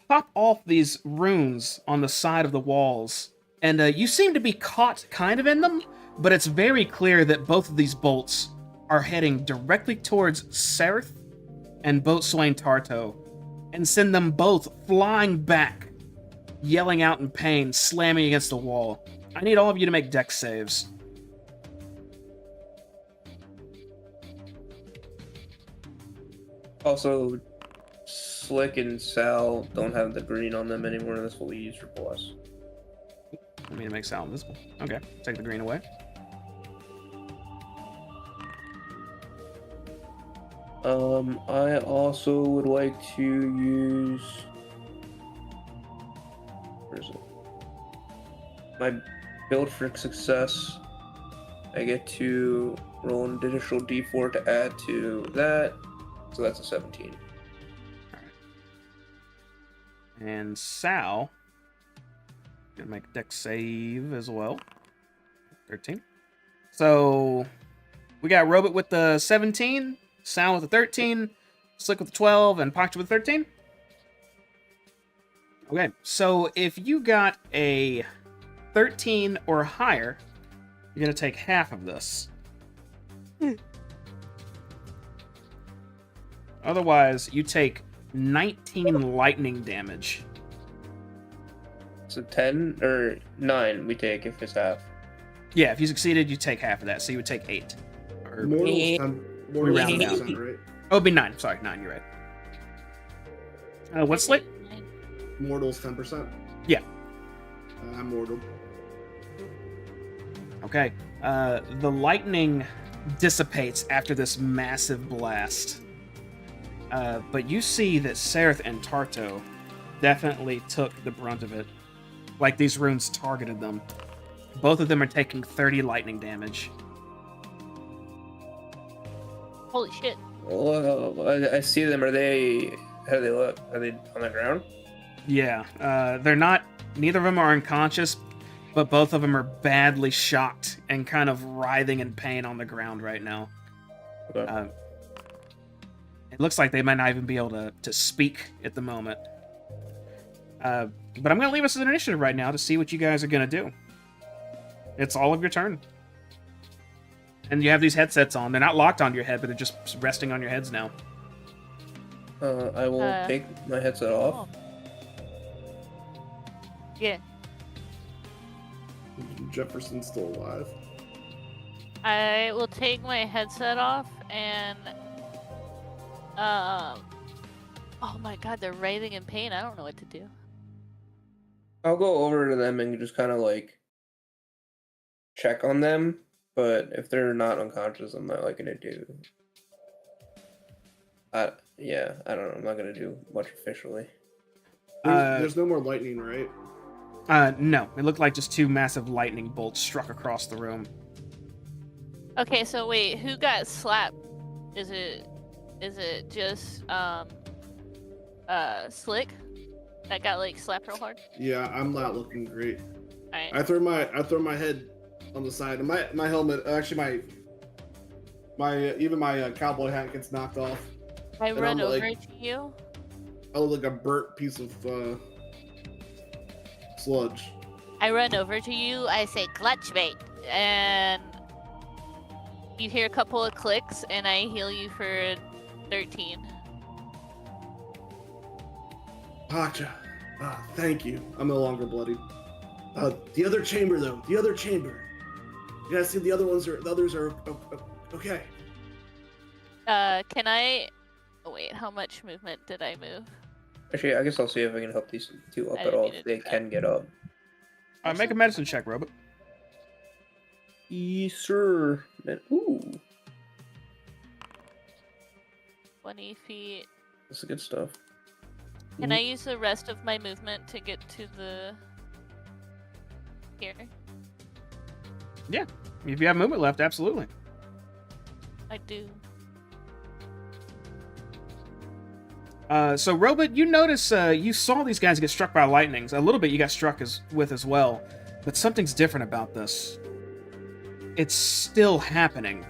pop off these runes on the side of the walls, and you seem to be caught kind of in them, but it's very clear that both of these bolts are heading directly towards Sereth and Boatswain Tarto, and send them both flying back, yelling out in pain, slamming against the wall. I need all of you to make dex saves. Also, Slick and Sal don't have the green on them anymore. That's what we use for boss. I mean, it makes Sal invisible. Okay, take the green away. I also would like to use. Where is it? My build for success. I get to roll an additional d4 to add to that, so that's a 17. And Sal, gonna make a dex save as well. 13. So we got Robot with the 17, Sal with the 13, Slick with the 12, and Paksha with 13. Okay, so if you got a 13 or higher, you're gonna take half of this. Otherwise, you take 19 lightning damage. So 10 or 9 we take if it's half. Yeah, if you succeeded, you take half of that, so you would take 8. Or, Mortal's 10, Mortal's round down. 10%, right? oh, it'd be 9. Sorry, 9, you're right. What's Slick? Mortal's 10%. Yeah. I'm mortal. Okay. The lightning dissipates after this massive blast. But you see that Sereth and Tarto definitely took the brunt of it. Like these runes targeted them. Both of them are taking 30 lightning damage. Holy shit. Well, I see them. Are they? How do they look? Are they on the ground? Yeah. They're not... Neither of them are unconscious, but both of them are badly shocked and kind of writhing in pain on the ground right now. Okay. It looks like they might not even be able to speak at the moment. But I'm going to leave us an initiative right now to see what you guys are going to do. It's all of your turn. And you have these headsets on. They're not locked onto your head, but they're just resting on your heads now. I will take my headset off. Yeah. Jefferson's still alive. I will take my headset off and oh my god, they're writhing in pain. I don't know what to do. I'll go over to them and just kind of like check on them, but if they're not unconscious, I'm not like gonna do. Yeah, I don't know. I'm not gonna do much officially. There's no more lightning, right? No. It looked like just 2 massive lightning bolts struck across the room. Okay, so wait, who got slapped? Is it just Slick that got like slapped real hard? Yeah, I'm not looking great. Alright. I throw my head on the side, and my helmet, actually my cowboy hat gets knocked off. I and run I'm, over like- to you. I look like a burnt piece of sludge. I run over to you. I say clutch mate, and you hear a couple of clicks, and I heal you for 13. Pacha, thank you. I'm no longer bloody. The other chamber, though. The other chamber. You guys see the others are okay. Can I? Oh, wait, how much movement did I move? Actually, I guess I'll see if I can help these two up I at didn't all mean if to they do that. can get up. Make a medicine check, Robot. Yes, sir. Ooh, 20 feet. that's good stuff. Can I use the rest of my movement to get to the here? If you have movement left, absolutely. I do. So, Robot, you notice you saw these guys get struck by lightnings. A little bit you got struck with as well. But something's different about this. It's still happening.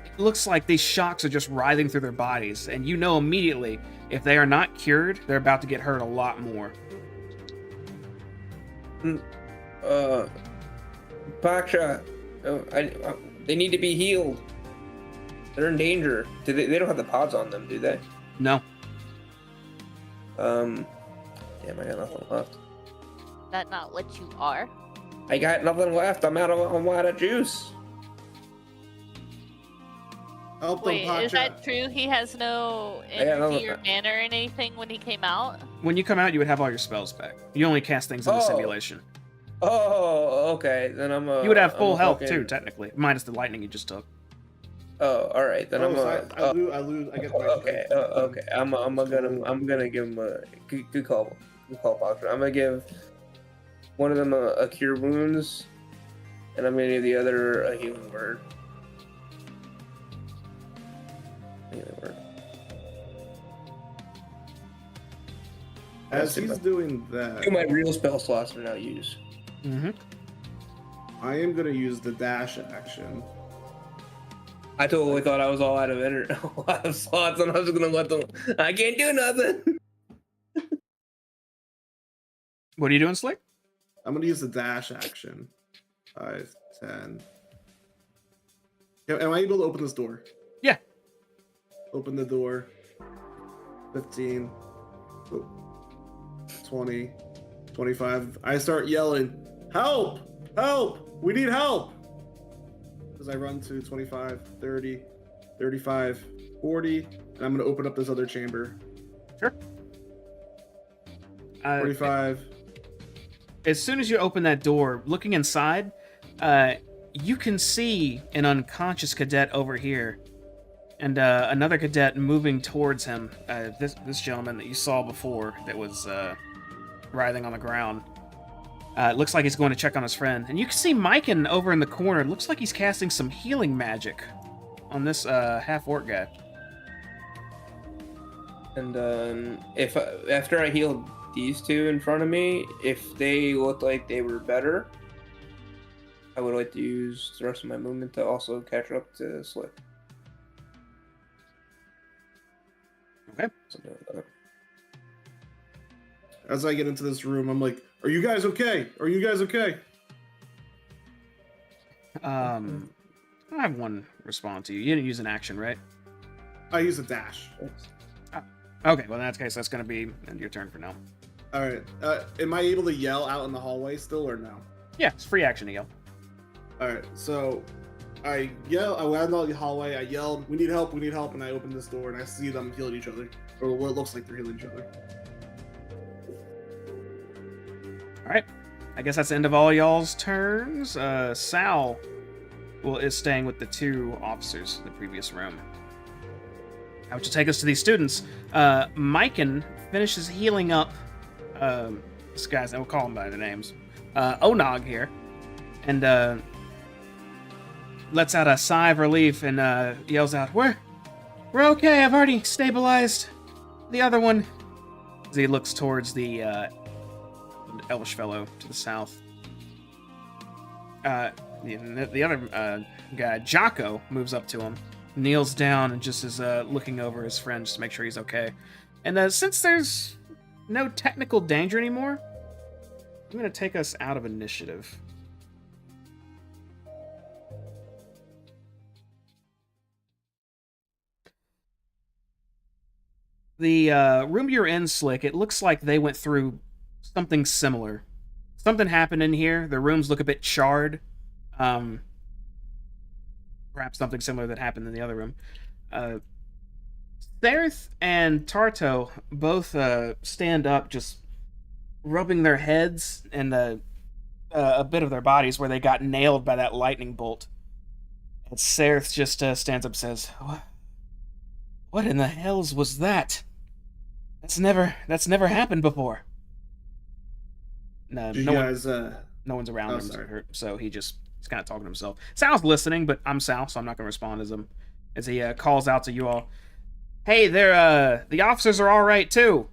It looks like these shocks are just writhing through their bodies. And you know immediately, if they are not cured, they're about to get hurt a lot more. Paksha, they need to be healed. They're in danger. They don't have the pods on them, do they? No. Damn, I got nothing left. That not what you are. I got nothing left. I'm out of juice. Help them, Wait, is that Pacha. true? He has no Yeah, no, energy or mana or anything when he came out? When you come out, you would have all your spells back. You only cast things in the Oh. simulation. Oh, okay. Then I'm a. You would have I'm full a health fucking- too, technically, minus the lightning you just took. Oh, all right. Then I'm So a. I lose. I get my Okay. strength. Okay. I'm gonna give him a good call. Good call, Boxer. I'm gonna give one of them a cure wounds, and I'm gonna give the other a healing word. Healing word. As he's doing that, Two of my real spell slots are not used. Mm-hmm. I am gonna use the dash action. I totally thought I was all out of energy, out of slots, and I was gonna let them. I can't do nothing. What are you doing, Slick? I'm gonna use the dash action. 5, 10. Am I able to open this door? Yeah. Open the door. 15. 20. 25. I start yelling, "Help! Help! We need help!" As I run to 25, 30, 35, 40, and I'm gonna open up this other chamber. Sure. 45. As soon as you open that door, looking inside, you can see an unconscious cadet over here, and another cadet moving towards him. This gentleman that you saw before, that was writhing on the ground. It looks like he's going to check on his friend, and you can see Myken over in the corner. It looks like he's casting some healing magic on this half-orc guy. And if after I healed these two in front of me, if they looked like they were better, I would like to use the rest of my movement to also catch up to Slip. Okay. Something like that. As I get into this room, I'm like, "Are you guys okay? Are you guys okay?" I have one respond to you. You didn't use an action, right? I use a dash. Okay, well in that case, that's going to be your turn for now. All right. Am I able to yell out in the hallway still or no? Yeah, it's free action to yell. All right. So I yell. I went out the hallway. I yelled, "We need help! We need help!" And I open this door and I see them healing each other, or what looks like they're healing each other. All right. I guess that's the end of all y'all's turns. Sal is staying with the two officers in the previous room. How would you take us to these students? Myken finishes healing up this guy's, and we'll call him by the names, Onog here, and lets out a sigh of relief and yells out, We're okay, I've already stabilized the other one. As he looks towards the elvish fellow to the south. The other guy, Jocko, moves up to him, kneels down, and just is looking over his friend just to make sure he's okay. And since there's no technical danger anymore, I'm going to take us out of initiative. The room you're in, Slick, it looks like they went through something similar. Something happened in here. The rooms look a bit charred. Perhaps something similar that happened in the other room. Therth and Tarto both stand up, just rubbing their heads and a bit of their bodies where they got nailed by that lightning bolt. And Serth just stands up and says, What in the hells was that? That's never happened before. No, Did no you one, guys? no one's around Oh, him, sorry. so he's kind of talking to himself. Sal's listening, but I'm Sal, so I'm not going to respond as him. As he calls out to you all, "Hey, the officers are all right too.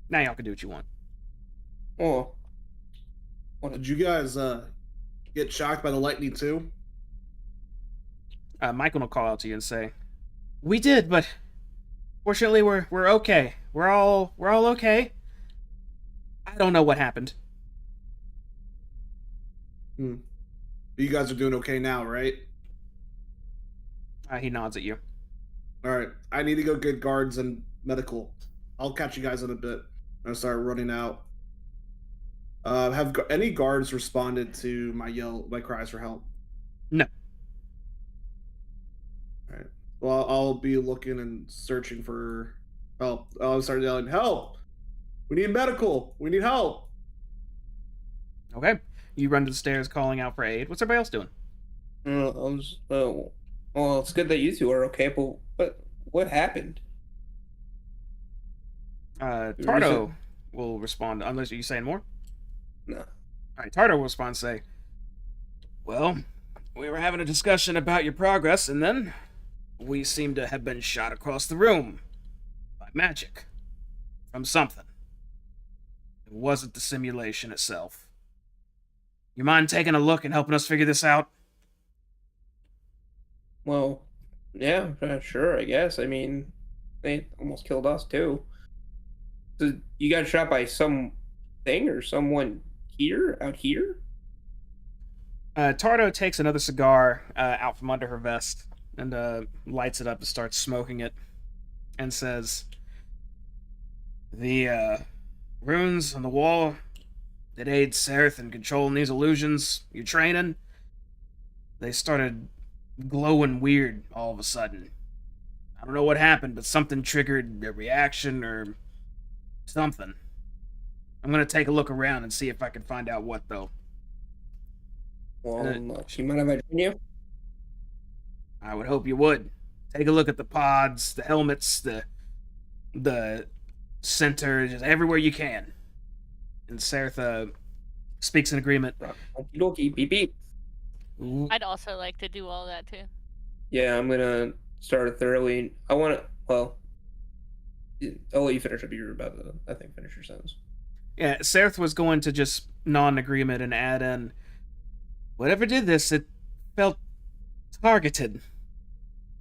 Now y'all can do what you want." Oh, Did you guys get shocked by the lightning too? Michael will call out to you and say, "We did, but fortunately we're okay. We're all okay. I don't know what happened." You guys are doing okay now, right? He nods at you. All right. I need to go get guards and medical. I'll catch you guys in a bit. I start running out. Have any guards responded to my cries for help? No. All right. Well, I'll be looking and searching for help. I'll start yelling, "Help! We need medical! We need help!" Okay. You run to the stairs calling out for aid. What's everybody else doing? Well, it's good that you two are okay, but what happened? We were just- Tardo will respond, unless you saying more. No. All right, Tardo will respond and say, "Well, we were having a discussion about your progress, and then we seem to have been shot across the room by magic from something. It wasn't the simulation itself. You mind taking a look and helping us figure this out?" Well, yeah, sure, I guess. I mean, they almost killed us too. So you got shot by some thing or someone out here? Tardo takes another cigar out from under her vest and lights it up and starts smoking it and says, "The runes on the wall that aid Sereth in controlling these illusions you're training, they started glowing weird all of a sudden. I don't know what happened, but something triggered a reaction or something. I'm gonna take a look around and see if I can find out what, though. Well, she might have joined you. I would hope you would. Take a look at the pods, the helmets, the center, just everywhere you can." And Sereth speaks in agreement. Okie dokie, beep beep. Ooh, I'd also like to do all that too. Yeah, I'm gonna start thoroughly. I want to. Well, I'll let you finish up. You're about to, I think, finish your sentence. Yeah, Sereth was going to just non-agreement and add in, "Whatever did this, it felt targeted.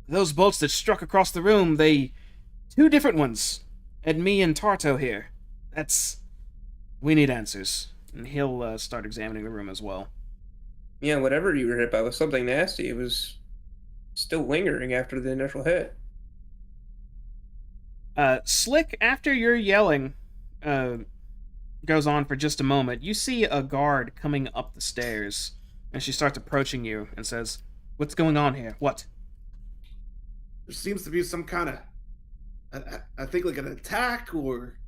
Those bolts that struck across the room, two different ones. And me and Tarto here. We need answers." And he'll start examining the room as well. Yeah, whatever you were hit by was something nasty. It was still lingering after the initial hit. Slick, after your yelling goes on for just a moment, you see a guard coming up the stairs, and she starts approaching you and says, "What's going on here? What?" There seems to be some kind of, I think, like an attack, or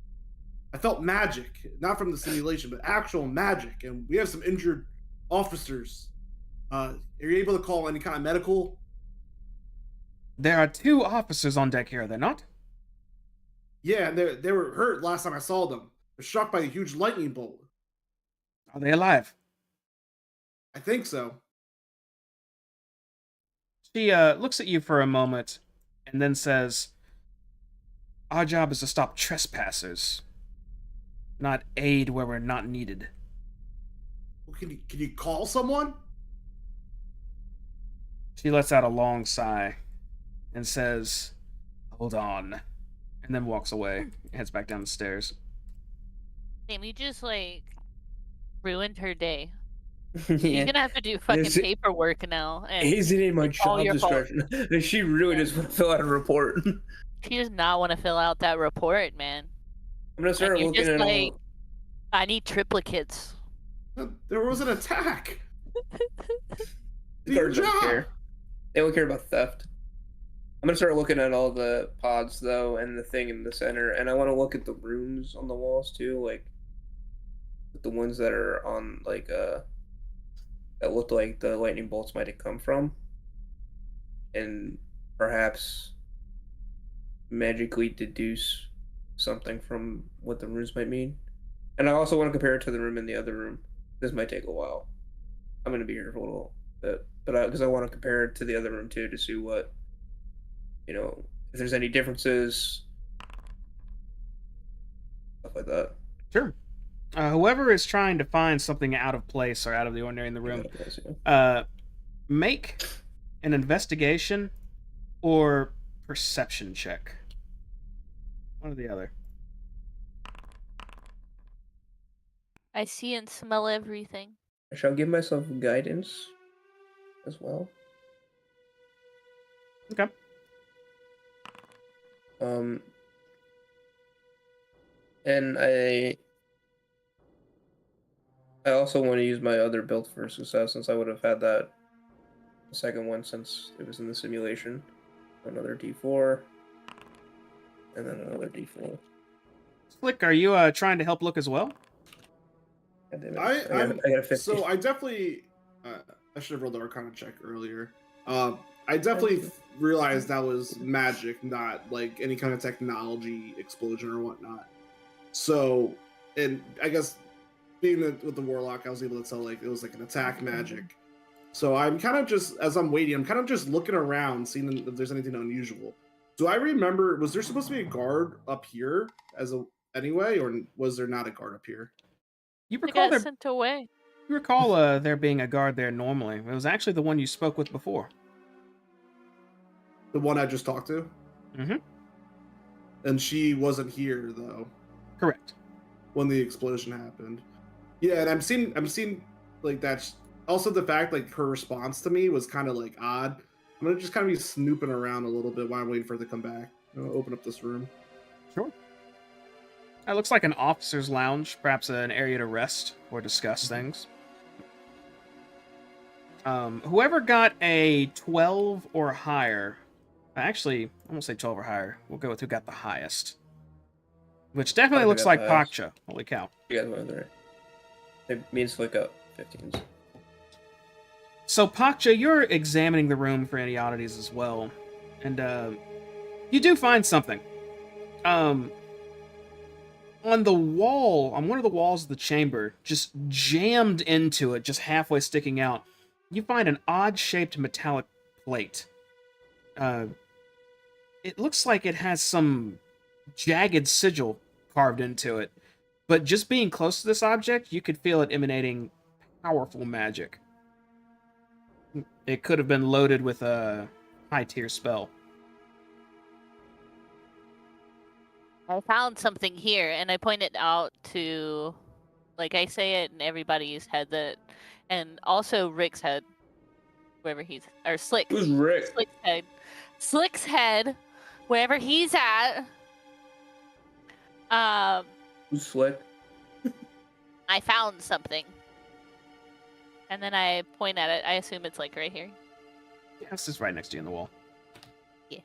I felt magic, not from the simulation, but actual magic, and we have some injured officers. Are you able to call any kind of medical? There are 2 officers on deck here, are there not? Yeah, and they were hurt last time I saw them. They're struck by a huge lightning bolt. Are they alive? I think so. She looks at you for a moment and then says, "Our job is to stop trespassers, not aid where we're not needed." Well, can you call someone? She lets out a long sigh and says, "Hold on," and then walks away, heads back down the stairs. Damn, you just ruined her day. Yeah. She's gonna have to do fucking Is it- paperwork now, and Is it in my it's all job your fault. description? She really just want to fill out a report. I'm she does not want to fill out that report, man. gonna start you're looking just at like- all. I need triplicates. There was an attack. Do your Guards don't job. care. They don't care about theft. I'm gonna start looking at all the pods though, and the thing in the center, and I want to look at the runes on the walls too, like the ones that are on that looked like the lightning bolts might have come from, and perhaps magically deduce something from what the runes might mean. And I also want to compare it to the room in the other room. This might take a while. I'm gonna be here for a little bit, but because I want to compare it to the other room too to see what, if there's any differences, stuff like that. Sure. Whoever is trying to find something out of place or out of the ordinary in the room, make an investigation or perception check. One or the other. I see and smell everything. I shall give myself guidance as well. Okay. And I also want to use my other build for success, since I would have had that the second one since it was in the simulation. Another D4. And then another D4. Slick, are you trying to help look as well? God damn it. I got a 50. So I definitely, I should have rolled the Arcana check earlier. I definitely realized that was magic, not like any kind of technology explosion or whatnot. So, and I guess being with the Warlock, I was able to tell like it was like an attack magic. So I'm kind of just, as I'm waiting, I'm kind of just looking around, seeing if there's anything unusual. Do I remember, was there supposed to be a guard up here anyway, or was there not a guard up here? You They recall got sent away. you recall there being a guard there normally. It was actually the one you spoke with before. The one I just talked to? Mm-hmm. And she wasn't here though Correct. when the explosion happened. Yeah, and I'm seeing like that. Also, the fact like her response to me was kind of like odd. I'm gonna just kind of be snooping around a little bit while I'm waiting for her to come back. I'm gonna open up this room. Sure. It looks like an officer's lounge, perhaps an area to rest or discuss things. Whoever got a 12 or higher, actually, I won't say 12 or higher. We'll go with who got the highest. Which definitely Who looks got like the highest? Pakcha. Holy cow. You guys went there. It means flick up 15s. So, Pakcha, you're examining the room for any oddities as well. And, you do find something. On the wall, on one of the walls of the chamber, just jammed into it, just halfway sticking out, you find an odd-shaped metallic plate. It looks like it has some jagged sigil carved into it, but just being close to this object, you could feel it emanating powerful magic. It could have been loaded with a high-tier spell. I found something here, and I point it out to, like, I say it in everybody's head that, and also Rick's head, wherever he's, or Slick. Who's Rick? Slick's head. Slick's head, wherever he's at. Who's Slick? I found something. And then I point at it. I assume it's like right here. Yeah, it's just right next to you on the wall. Yeah.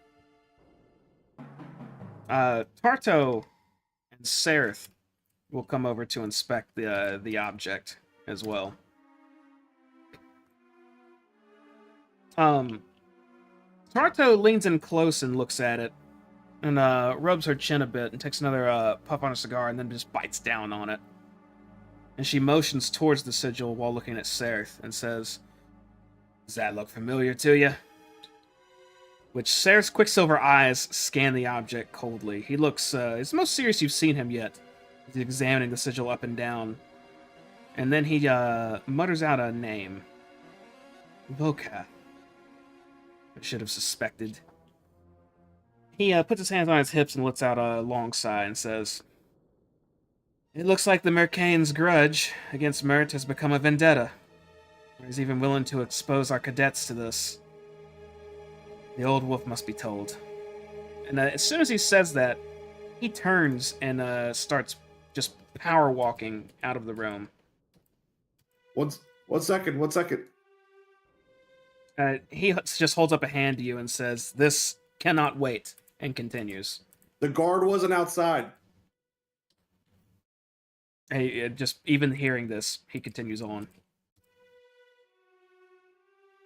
Tarto and Sereth will come over to inspect the object as well. Tarto leans in close and looks at it, and rubs her chin a bit and takes another puff on a cigar and then just bites down on it. And she motions towards the sigil while looking at Sereth and says, "Does that look familiar to you?" Which Sereth's quicksilver eyes scan the object coldly. He looks, it's the most serious you've seen him yet. He's examining the sigil up and down. And then he mutters out a name. Vokath. I should have suspected. He puts his hands on his hips and lets out a long sigh and says, "It looks like the Mercane's grudge against Mert has become a vendetta. He's even willing to expose our cadets to this. The old wolf must be told." And as soon as he says that, he turns and starts just power walking out of the room. One second. He just holds up a hand to you and says, "This cannot wait," and continues. The guard wasn't outside. Just even hearing this, he continues on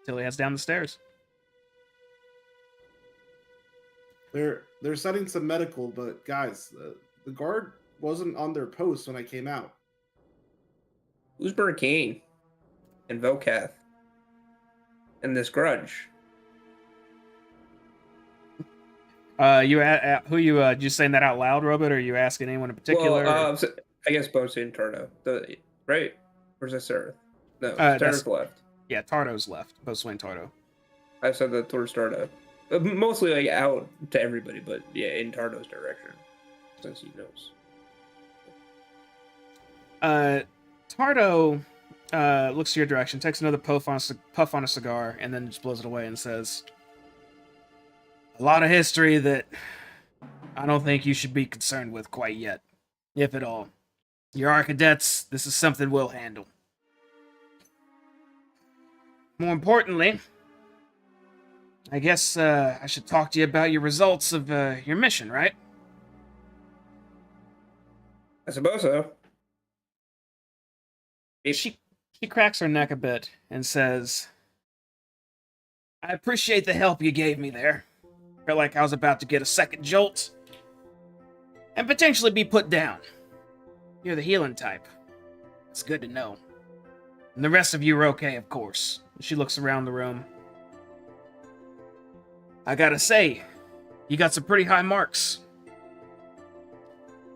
till he heads down the stairs. They're setting some medical, but guys, the guard wasn't on their post when I came out. Who's Mercane? And Vokath? And this grudge? Who you just saying that out loud, Robert, or are you asking anyone in particular? Well, I guess both in Tardo. Right? Where's that Sereth? No, Tardo's left. Yeah, Tardo's left. Both Swain Tardo. I said that towards Tardo. Mostly like out to everybody, but yeah, in Tardo's direction, since he knows. Tardo looks to your direction, takes another puff on a cigar, and then just blows it away and says, "A lot of history that I don't think you should be concerned with quite yet, if at all. You're our cadets. This is something we'll handle. More importantly, I guess I should talk to you about your results of your mission, right? I suppose so. She cracks her neck a bit and says, I appreciate the help you gave me there. Felt like I was about to get a second jolt and potentially be put down. You're the healing type. It's good to know. And the rest of you are okay, of course. She looks around the room. I gotta say, you got some pretty high marks.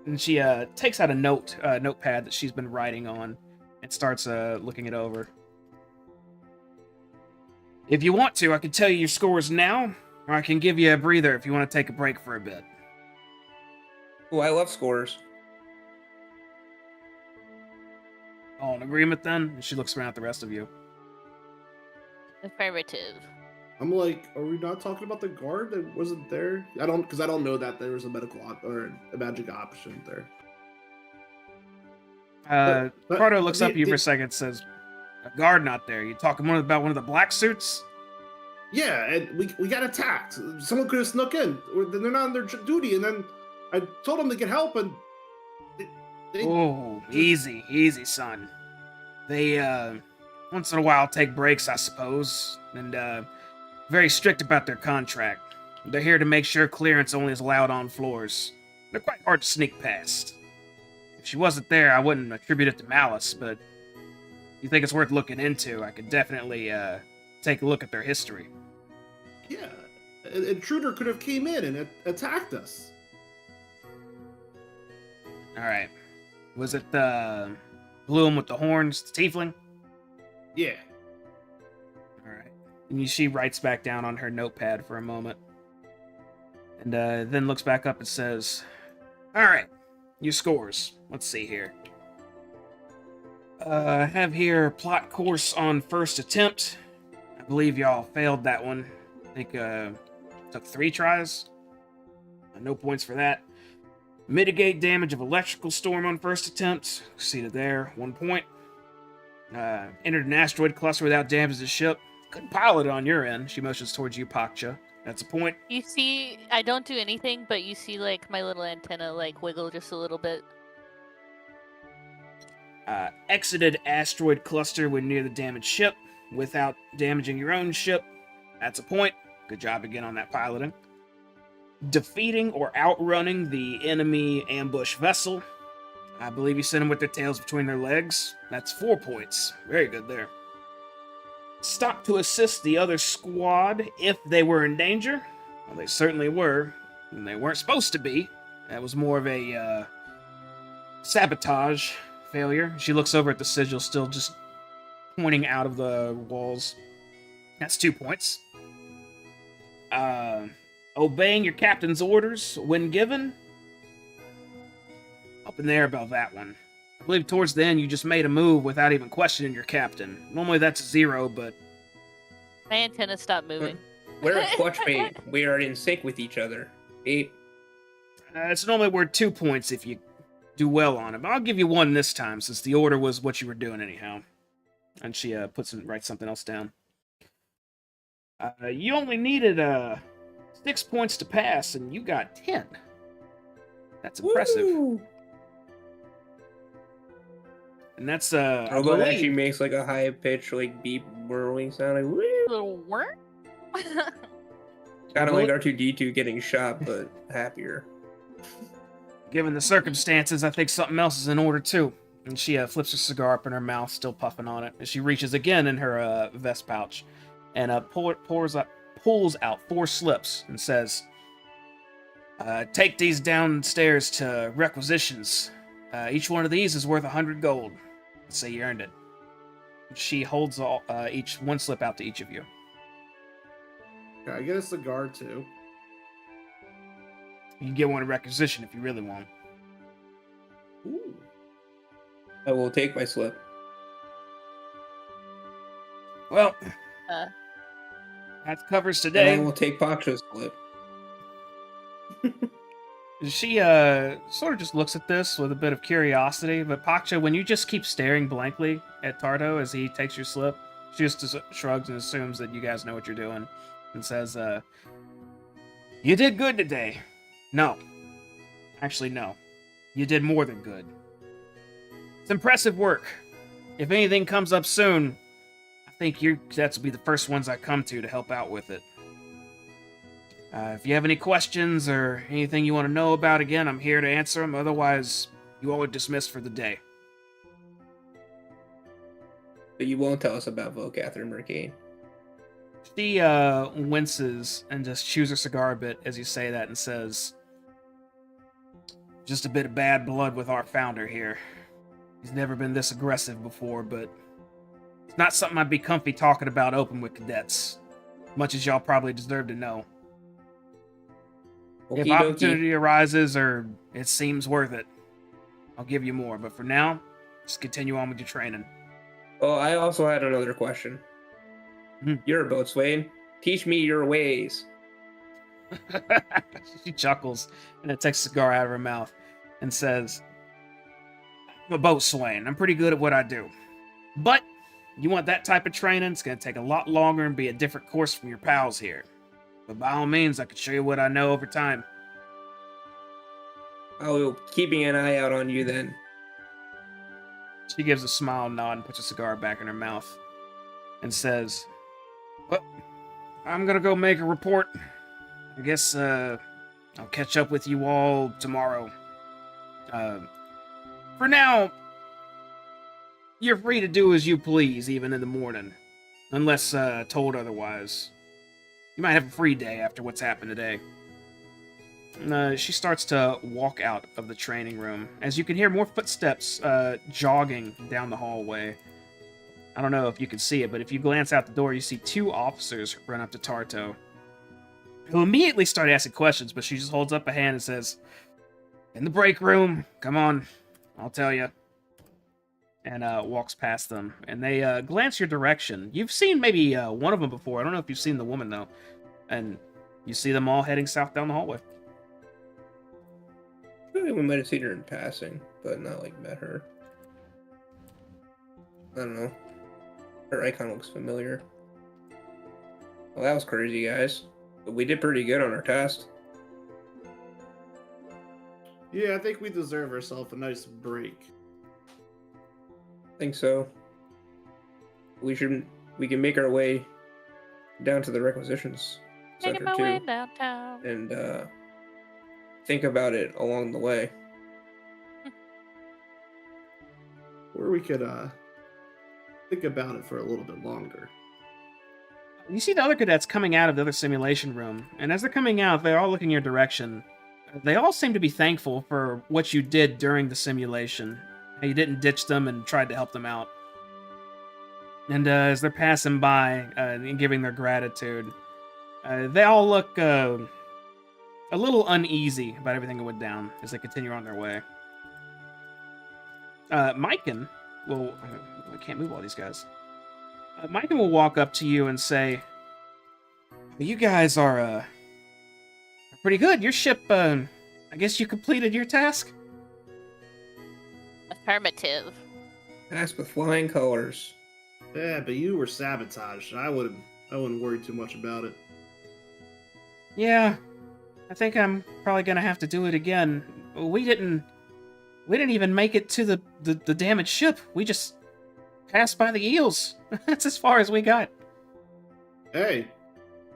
And she takes out a notepad that she's been writing on and starts looking it over. If you want to, I can tell you your scores now, or I can give you a breather if you want to take a break for a bit. Oh, I love scores. All in agreement then? And she looks around at the rest of you. Affirmative. I'm like, are we not talking about the guard that wasn't there? I don't know that there was a medical or a magic option there. But Cardo looks up at you for a second and says, a guard not there. You talking about one of the black suits? Yeah, and we got attacked. Someone could have snuck in. They're not on their duty, and then I told them they could help, and they Oh, easy, son. They, once in a while take breaks, I suppose, and, very strict about their contract. They're here to make sure clearance only is allowed on floors. They're quite hard to sneak past. If she wasn't there, I wouldn't attribute it to malice, but if you think it's worth looking into, I could definitely, take a look at their history. Yeah, an intruder could have came in and attacked us. Alright. Was it the blue one with the horns, the tiefling? Yeah. Alright. And she writes back down on her notepad for a moment. And then looks back up and says, Alright, your scores. Let's see here. I have here plot course on first attempt. I believe y'all failed that one. I think took 3 tries. No points for that. Mitigate damage of electrical storm on first attempt. Succeeded there. 1 point. Entered an asteroid cluster without damage to the ship. Couldn't pilot it on your end. She motions towards you, Pakcha. That's a point. You see, I don't do anything, but you see, like, my little antenna, like, wiggle just a little bit. Exited asteroid cluster when near the damaged ship without damaging your own ship. That's a point. Good job again on that piloting. Defeating or outrunning the enemy ambush vessel. I believe you sent them with their tails between their legs. That's 4 points. Very good there. Stop to assist the other squad if they were in danger. Well, they certainly were. And they weren't supposed to be. That was more of a sabotage failure. She looks over at the sigil, still just pointing out of the walls. That's 2 points. Obeying your captain's orders when given. Up in there about that one. I believe towards the end you just made a move without even questioning your captain. Normally that's 0, but... My antenna stopped moving. We're a clutch mate. We are in sync with each other. It's normally worth 2 points if you do well on it, but I'll give you 1 this time since the order was what you were doing anyhow. And she writes something else down. You only needed 6 points to pass, and you got 10. That's impressive. Woo! And that's Although it actually makes like a high pitched like beep whirling sound, like woo. Little worm? Kind of like R2D2 getting shot, but happier. Given the circumstances, I think something else is in order too. And she flips her cigar up in her mouth, still puffing on it. And she reaches again in her vest pouch and pulls out 4 slips and says, take these downstairs to requisitions. Each one of these is worth 100 gold. Let's say you earned it. She holds each 1 slip out to each of you. Okay, I get a cigar too. You can get 1 in requisition if you really want. Ooh. I will take my slip. Well, that covers And today. I will take Paksha's slip. She sort of just looks at this with a bit of curiosity, but Paksha, when you just keep staring blankly at Tardo as he takes your slip, she just shrugs and assumes that you guys know what you're doing. and says, "You did good today." No. Actually, no. You did more than good. It's impressive work. If anything comes up soon, I think your cadets will be the first ones I come to help out with it. If you have any questions or anything you want to know about, again, I'm here to answer them. Otherwise, you all are dismissed for the day. But you won't tell us about Catherine Mercane. She winces and just chews her cigar a bit as you say that and says, "Just a bit of bad blood with our founder here. He's never been this aggressive before, but it's not something I'd be comfy talking about open with cadets. Much as y'all probably deserve to know. If Okie dokie. opportunity arises or it seems worth it, I'll give you more. But for now, just continue on with your training." Well, I also had another question. You're a boatswain. Teach me your ways. She chuckles and then takes a cigar out of her mouth and says, "I'm a boatswain. I'm pretty good at what I do. But you want that type of training, it's going to take a lot longer and be a different course from your pals here. But by all means, I can show you what I know over time." I'll keeping an eye out on you then. She gives a smile nod and puts a cigar back in her mouth and says, "Well, I'm going to go make a report. I guess I'll catch up with you all tomorrow. For now, you're free to do as you please, even in the morning, unless told otherwise. You might have a free day after what's happened today." She starts to walk out of the training room, as you can hear more footsteps jogging down the hallway. I don't know if you can see it, but if you glance out the door, you see two officers run up to Tarto, who immediately start asking questions, but she just holds up a hand and says, "In the break room, come on, I'll tell you." And walks past them, and they glance your direction. You've seen maybe one of them before. I don't know if you've seen the woman, though. And you see them all heading south down the hallway. I feel like we might have seen her in passing, but not like met her. I don't know. Her icon looks familiar. Well, that was crazy, guys. But we did pretty good on our test. Yeah, I think we deserve ourselves a nice break. I think so. We can make our way down to the requisitions Making center my way too, downtown. and think about it along the way. Or we could think about it for a little bit longer. You see the other cadets coming out of the other simulation room, and as they're coming out, they're all looking your direction. They all seem to be thankful for what you did during the simulation. How you didn't ditch them and tried to help them out. And as they're passing by and giving their gratitude, they all look a little uneasy about everything that went down as they continue on their way. Myken will... I can't move all these guys. Myken will walk up to you and say, "You guys are pretty good. Your ship, I guess you completed your task?" Affirmative. Passed with flying colors. Yeah, but you were sabotaged. I wouldn't worry too much about it. "Yeah, I think I'm probably gonna have to do it again. We didn't even make it to the damaged ship. We just passed by the eels. That's as far as we got." Hey,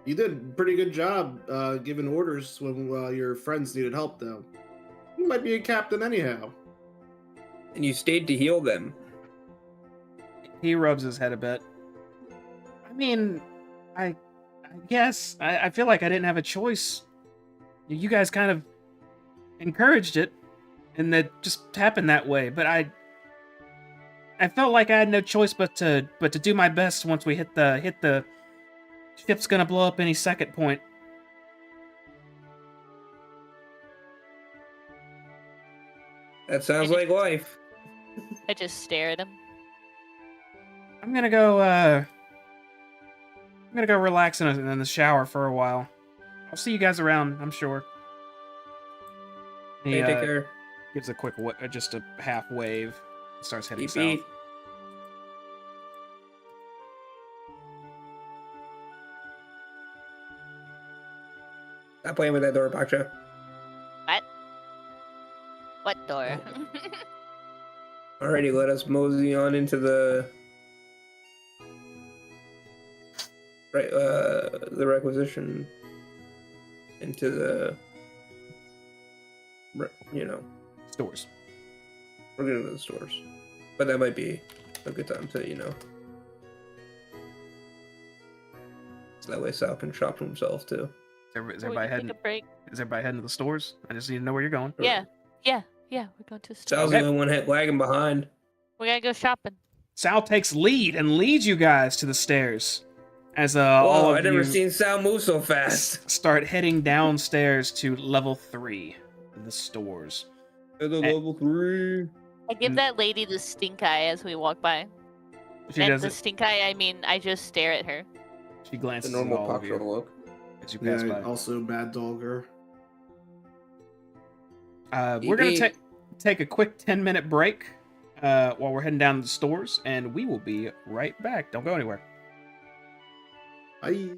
you did a pretty good job giving orders when your friends needed help, though. You might be a captain anyhow. And you stayed to heal them. He rubs his head a bit. "I mean, I guess I feel like I didn't have a choice. You guys kind of encouraged it, and that just happened that way. But I felt like I had no choice but to do my best once we hit the ship's gonna blow up any second point." That sounds like life. I just stare at him. I'm gonna go relax in the shower for a while. I'll see you guys around, I'm sure. He Hey, take care. gives a quick just a half wave, starts heading Beep, south. beep. Stop playing with that door, Pacha. What door? Alrighty, let us mosey on into the requisition, into the, Stores. we're going to the stores. But that might be a good time to, so that way Sal can shop for himself too. Is We everybody can heading? take a break. Is everybody heading to the stores? I just need to know where you're going. Yeah. We're going to the store. Sal's Okay. the only one lagging behind. We gotta go shopping. Sal takes lead and leads you guys to the stairs. As Whoa, all of I never you seen Sal move so fast. start heading downstairs to level 3, the stores. To the level 3. I give that lady the stink eye as we walk by. She And does the it. stink eye, I mean, I just stare at her. She The glances at normal all of Pacha you look. as you pass Yeah, by. also bad dogger. We're gonna Eat. take a quick 10-minute break while we're heading down to the stores, and we will be right back. Don't go anywhere. Bye.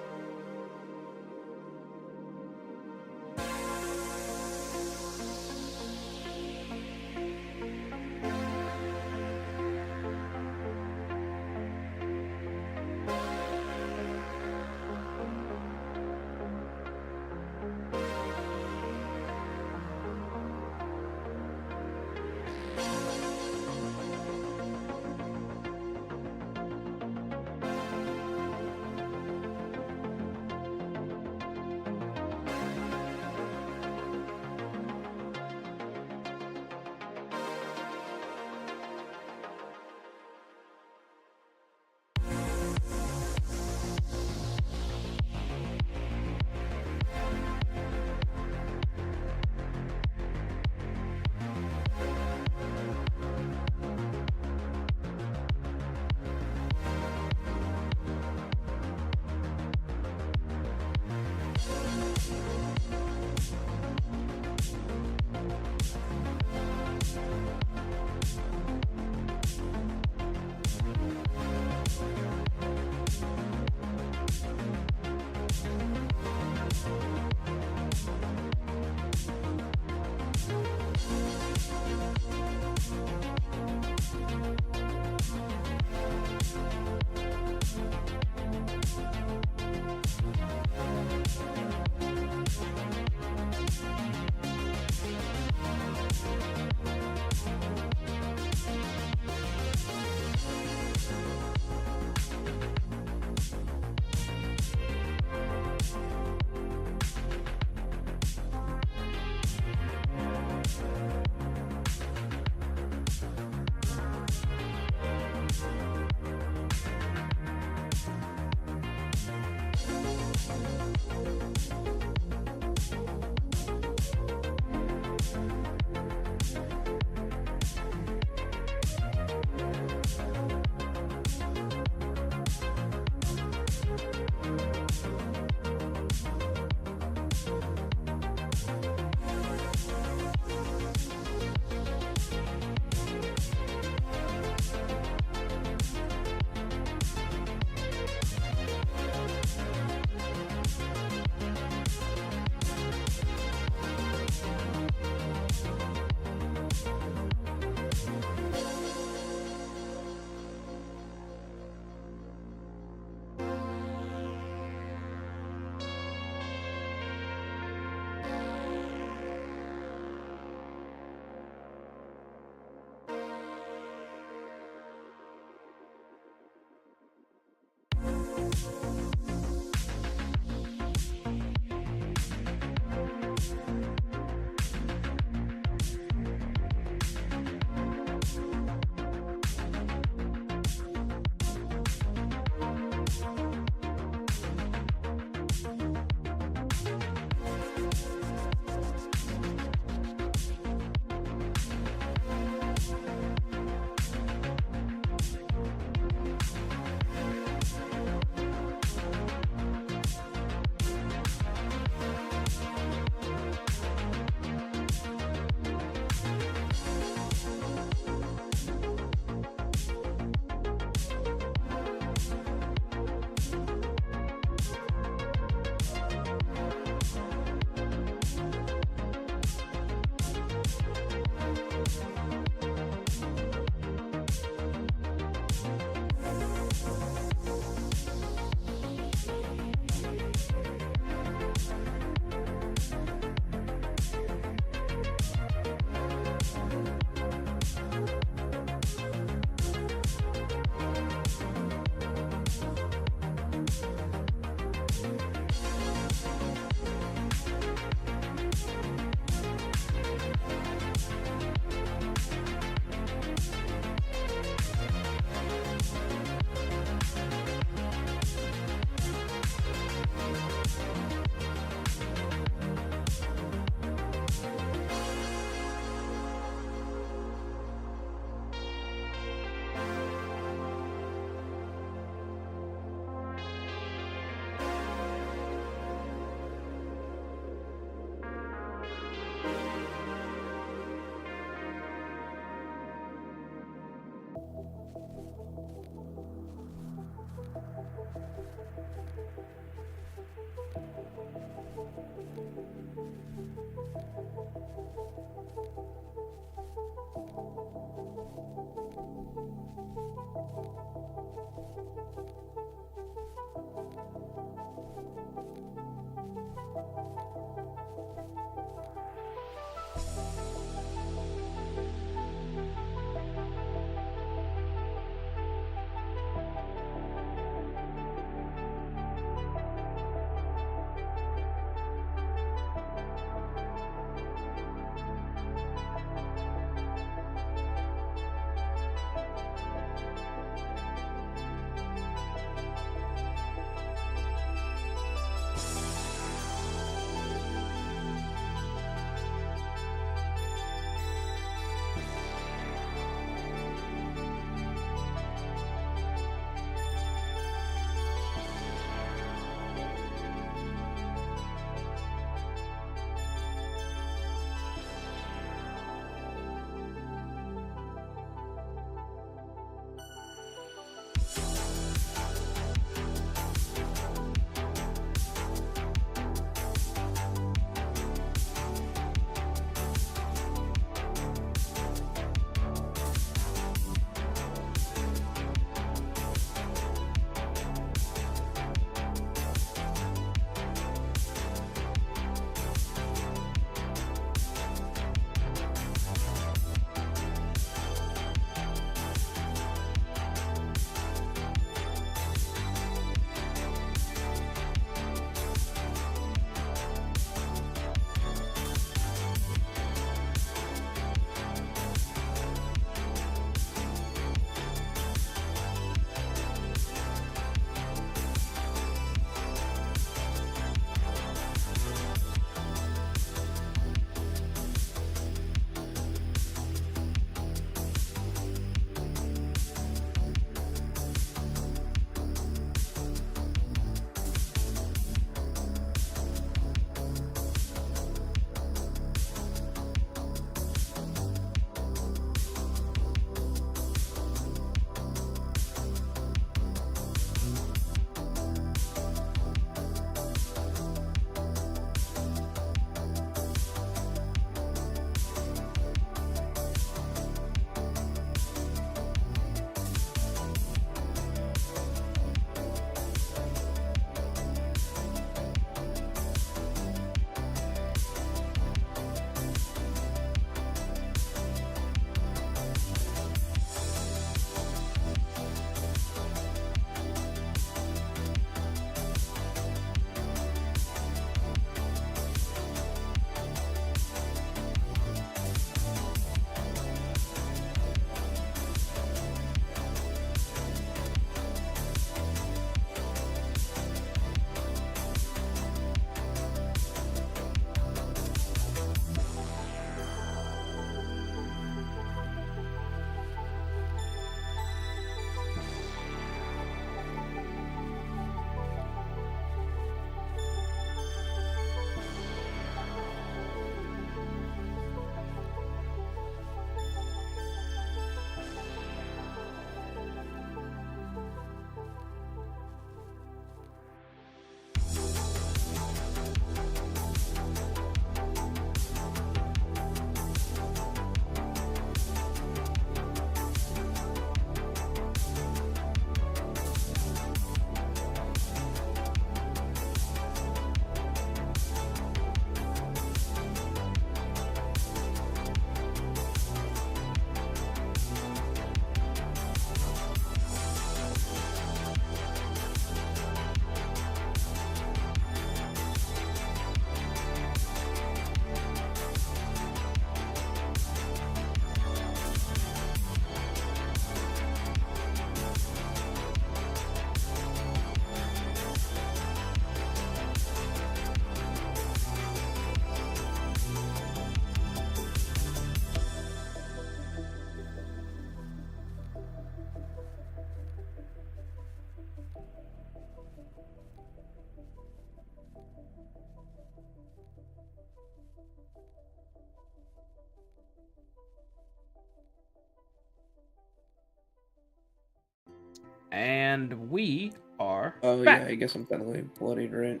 And we are Oh back. yeah, I guess I'm kind of like bloodied, right?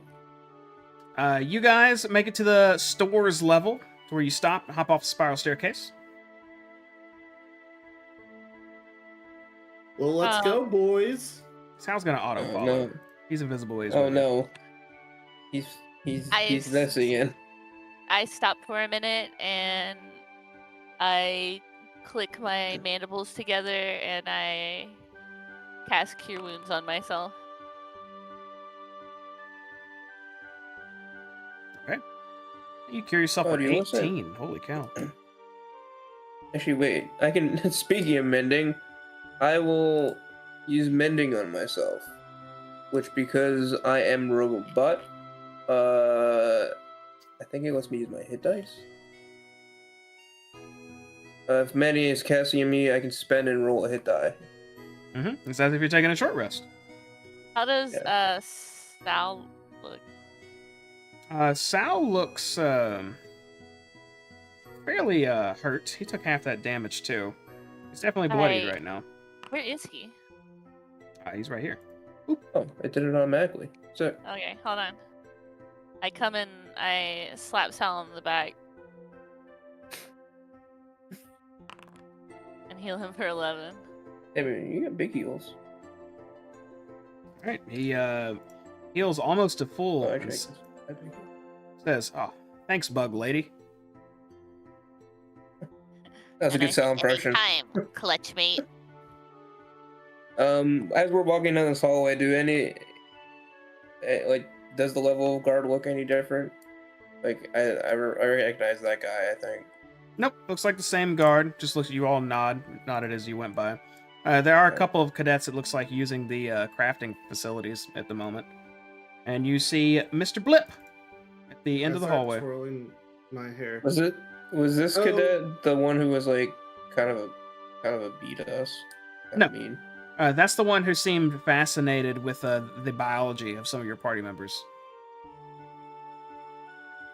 You guys make it to the stores level, to where you stop and hop off the spiral staircase. Well, let's go, boys. Sal's gonna auto Oh, follow. no. He's invisible. He's Oh right here. no. He's this again. I stop for a minute and I click my mandibles together and I cast Cure Wounds on myself. Okay. You cure yourself Oh, for do you listen? 18. Holy cow. Actually, wait. I can. Speaking of mending, I will use mending on myself, which because I am robot, I think it lets me use my hit dice. If mending is casting on me, I can spend and roll a hit die. Mm-hmm. It's as if you're taking a short rest. How does Sal look? Sal looks fairly hurt. He took half that damage too. He's definitely bloodied right now. Where is he? He's right here. Oh, it did it automatically. So Okay, hold on. I come in, I slap Sal on the back. And heal him for 11. I mean, you got big heals. All right. He heals almost to full. Oh, and actually, says, "Oh, thanks, bug lady." that's a good sound impression. Time, clutch mate. As we're walking down this hallway, does the level of guard look any different? Like, I recognize that guy, I think. Nope, looks like the same guard. Just looks, you all nodded as you went by. There are a couple of cadets, it looks like, using the crafting facilities at the moment. And you see Mr. Blip at the end of the hallway. Twirling my hair. Was this cadet the one who was like kind of a beat us? No. I mean, That's the one who seemed fascinated with the biology of some of your party members.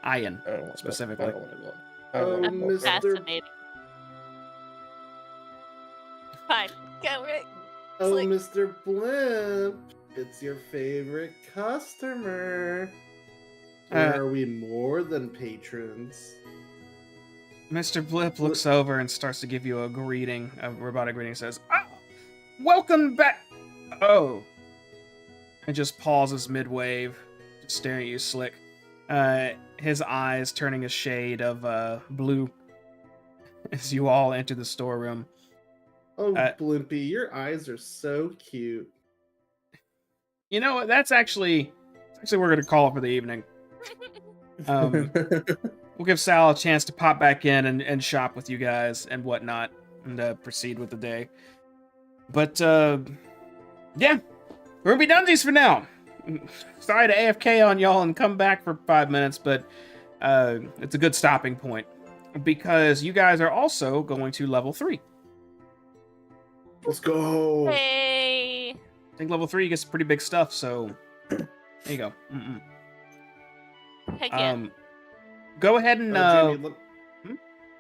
Ian, I don't want specifically. I don't want to go. I don't I'm want to go. fascinated. Fine, go Rick. Oh, like- Mr. Blimp, it's your favorite customer. Are we more than patrons? Mr. Blip looks over and starts to give you a greeting, a robotic greeting. Says, "Ah, welcome back." Oh, and just pauses mid-wave, just staring at you, slick. His eyes turning a shade of blue as you all enter the storeroom. Oh, Blimpy, your eyes are so cute. You know what? That's actually we're gonna call it for the evening. We'll give Sal a chance to pop back in and shop with you guys and whatnot, and proceed with the day. But yeah, we're gonna be dunsies for now. Sorry to AFK on y'all and come back for 5 minutes, but it's a good stopping point because you guys are also going to level 3. Let's go. Hey. I think level 3 gets pretty big stuff, so there you go. Heck yeah. Go ahead and Jamie,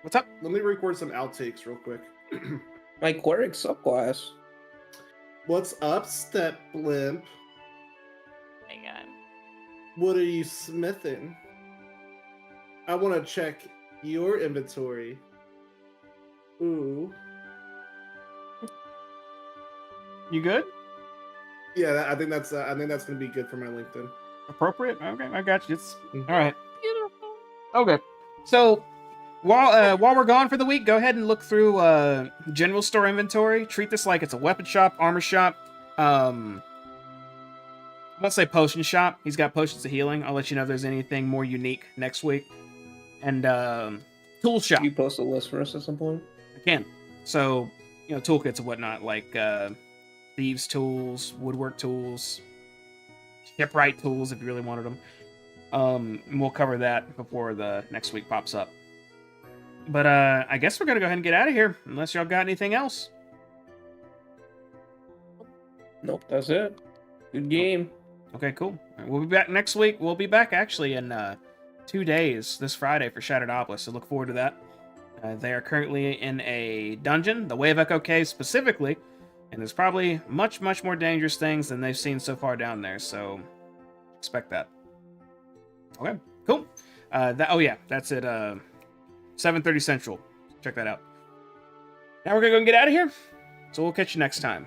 what's up? let me record some outtakes real quick. My cleric subclass. What's up, Step Blimp? Oh my god. What are you smithing? I want to check your inventory. Ooh. You good? Yeah, I think that's gonna be good for my LinkedIn. Appropriate? Okay, I got you. It's Mhm. all right. Beautiful. Okay, so while we're gone for the week, go ahead and look through general store inventory. Treat this like it's a weapon shop, armor shop. I won't say potion shop. He's got potions of healing. I'll let you know if there's anything more unique next week. And tool shop. Can you post a list for us at some point? I can. So toolkits and whatnot, like thieves' tools, woodwork tools, shipwright tools if you really wanted them. And we'll cover that before the next week pops up. But I guess we're gonna go ahead and get out of here, unless y'all got anything else. Nope, that's it. Good game. Okay, cool. All right, we'll be back next week. We'll be back actually in 2 days, this Friday, for Shattered, so look forward to that. They are currently in a dungeon, the Wave Echo Cave specifically, And there's probably much, much more dangerous things than they've seen so far down there, so expect that. Okay, cool. Oh yeah, that's at 7:30 Central. Check that out. Now we're gonna go and get out of here, so we'll catch you next time.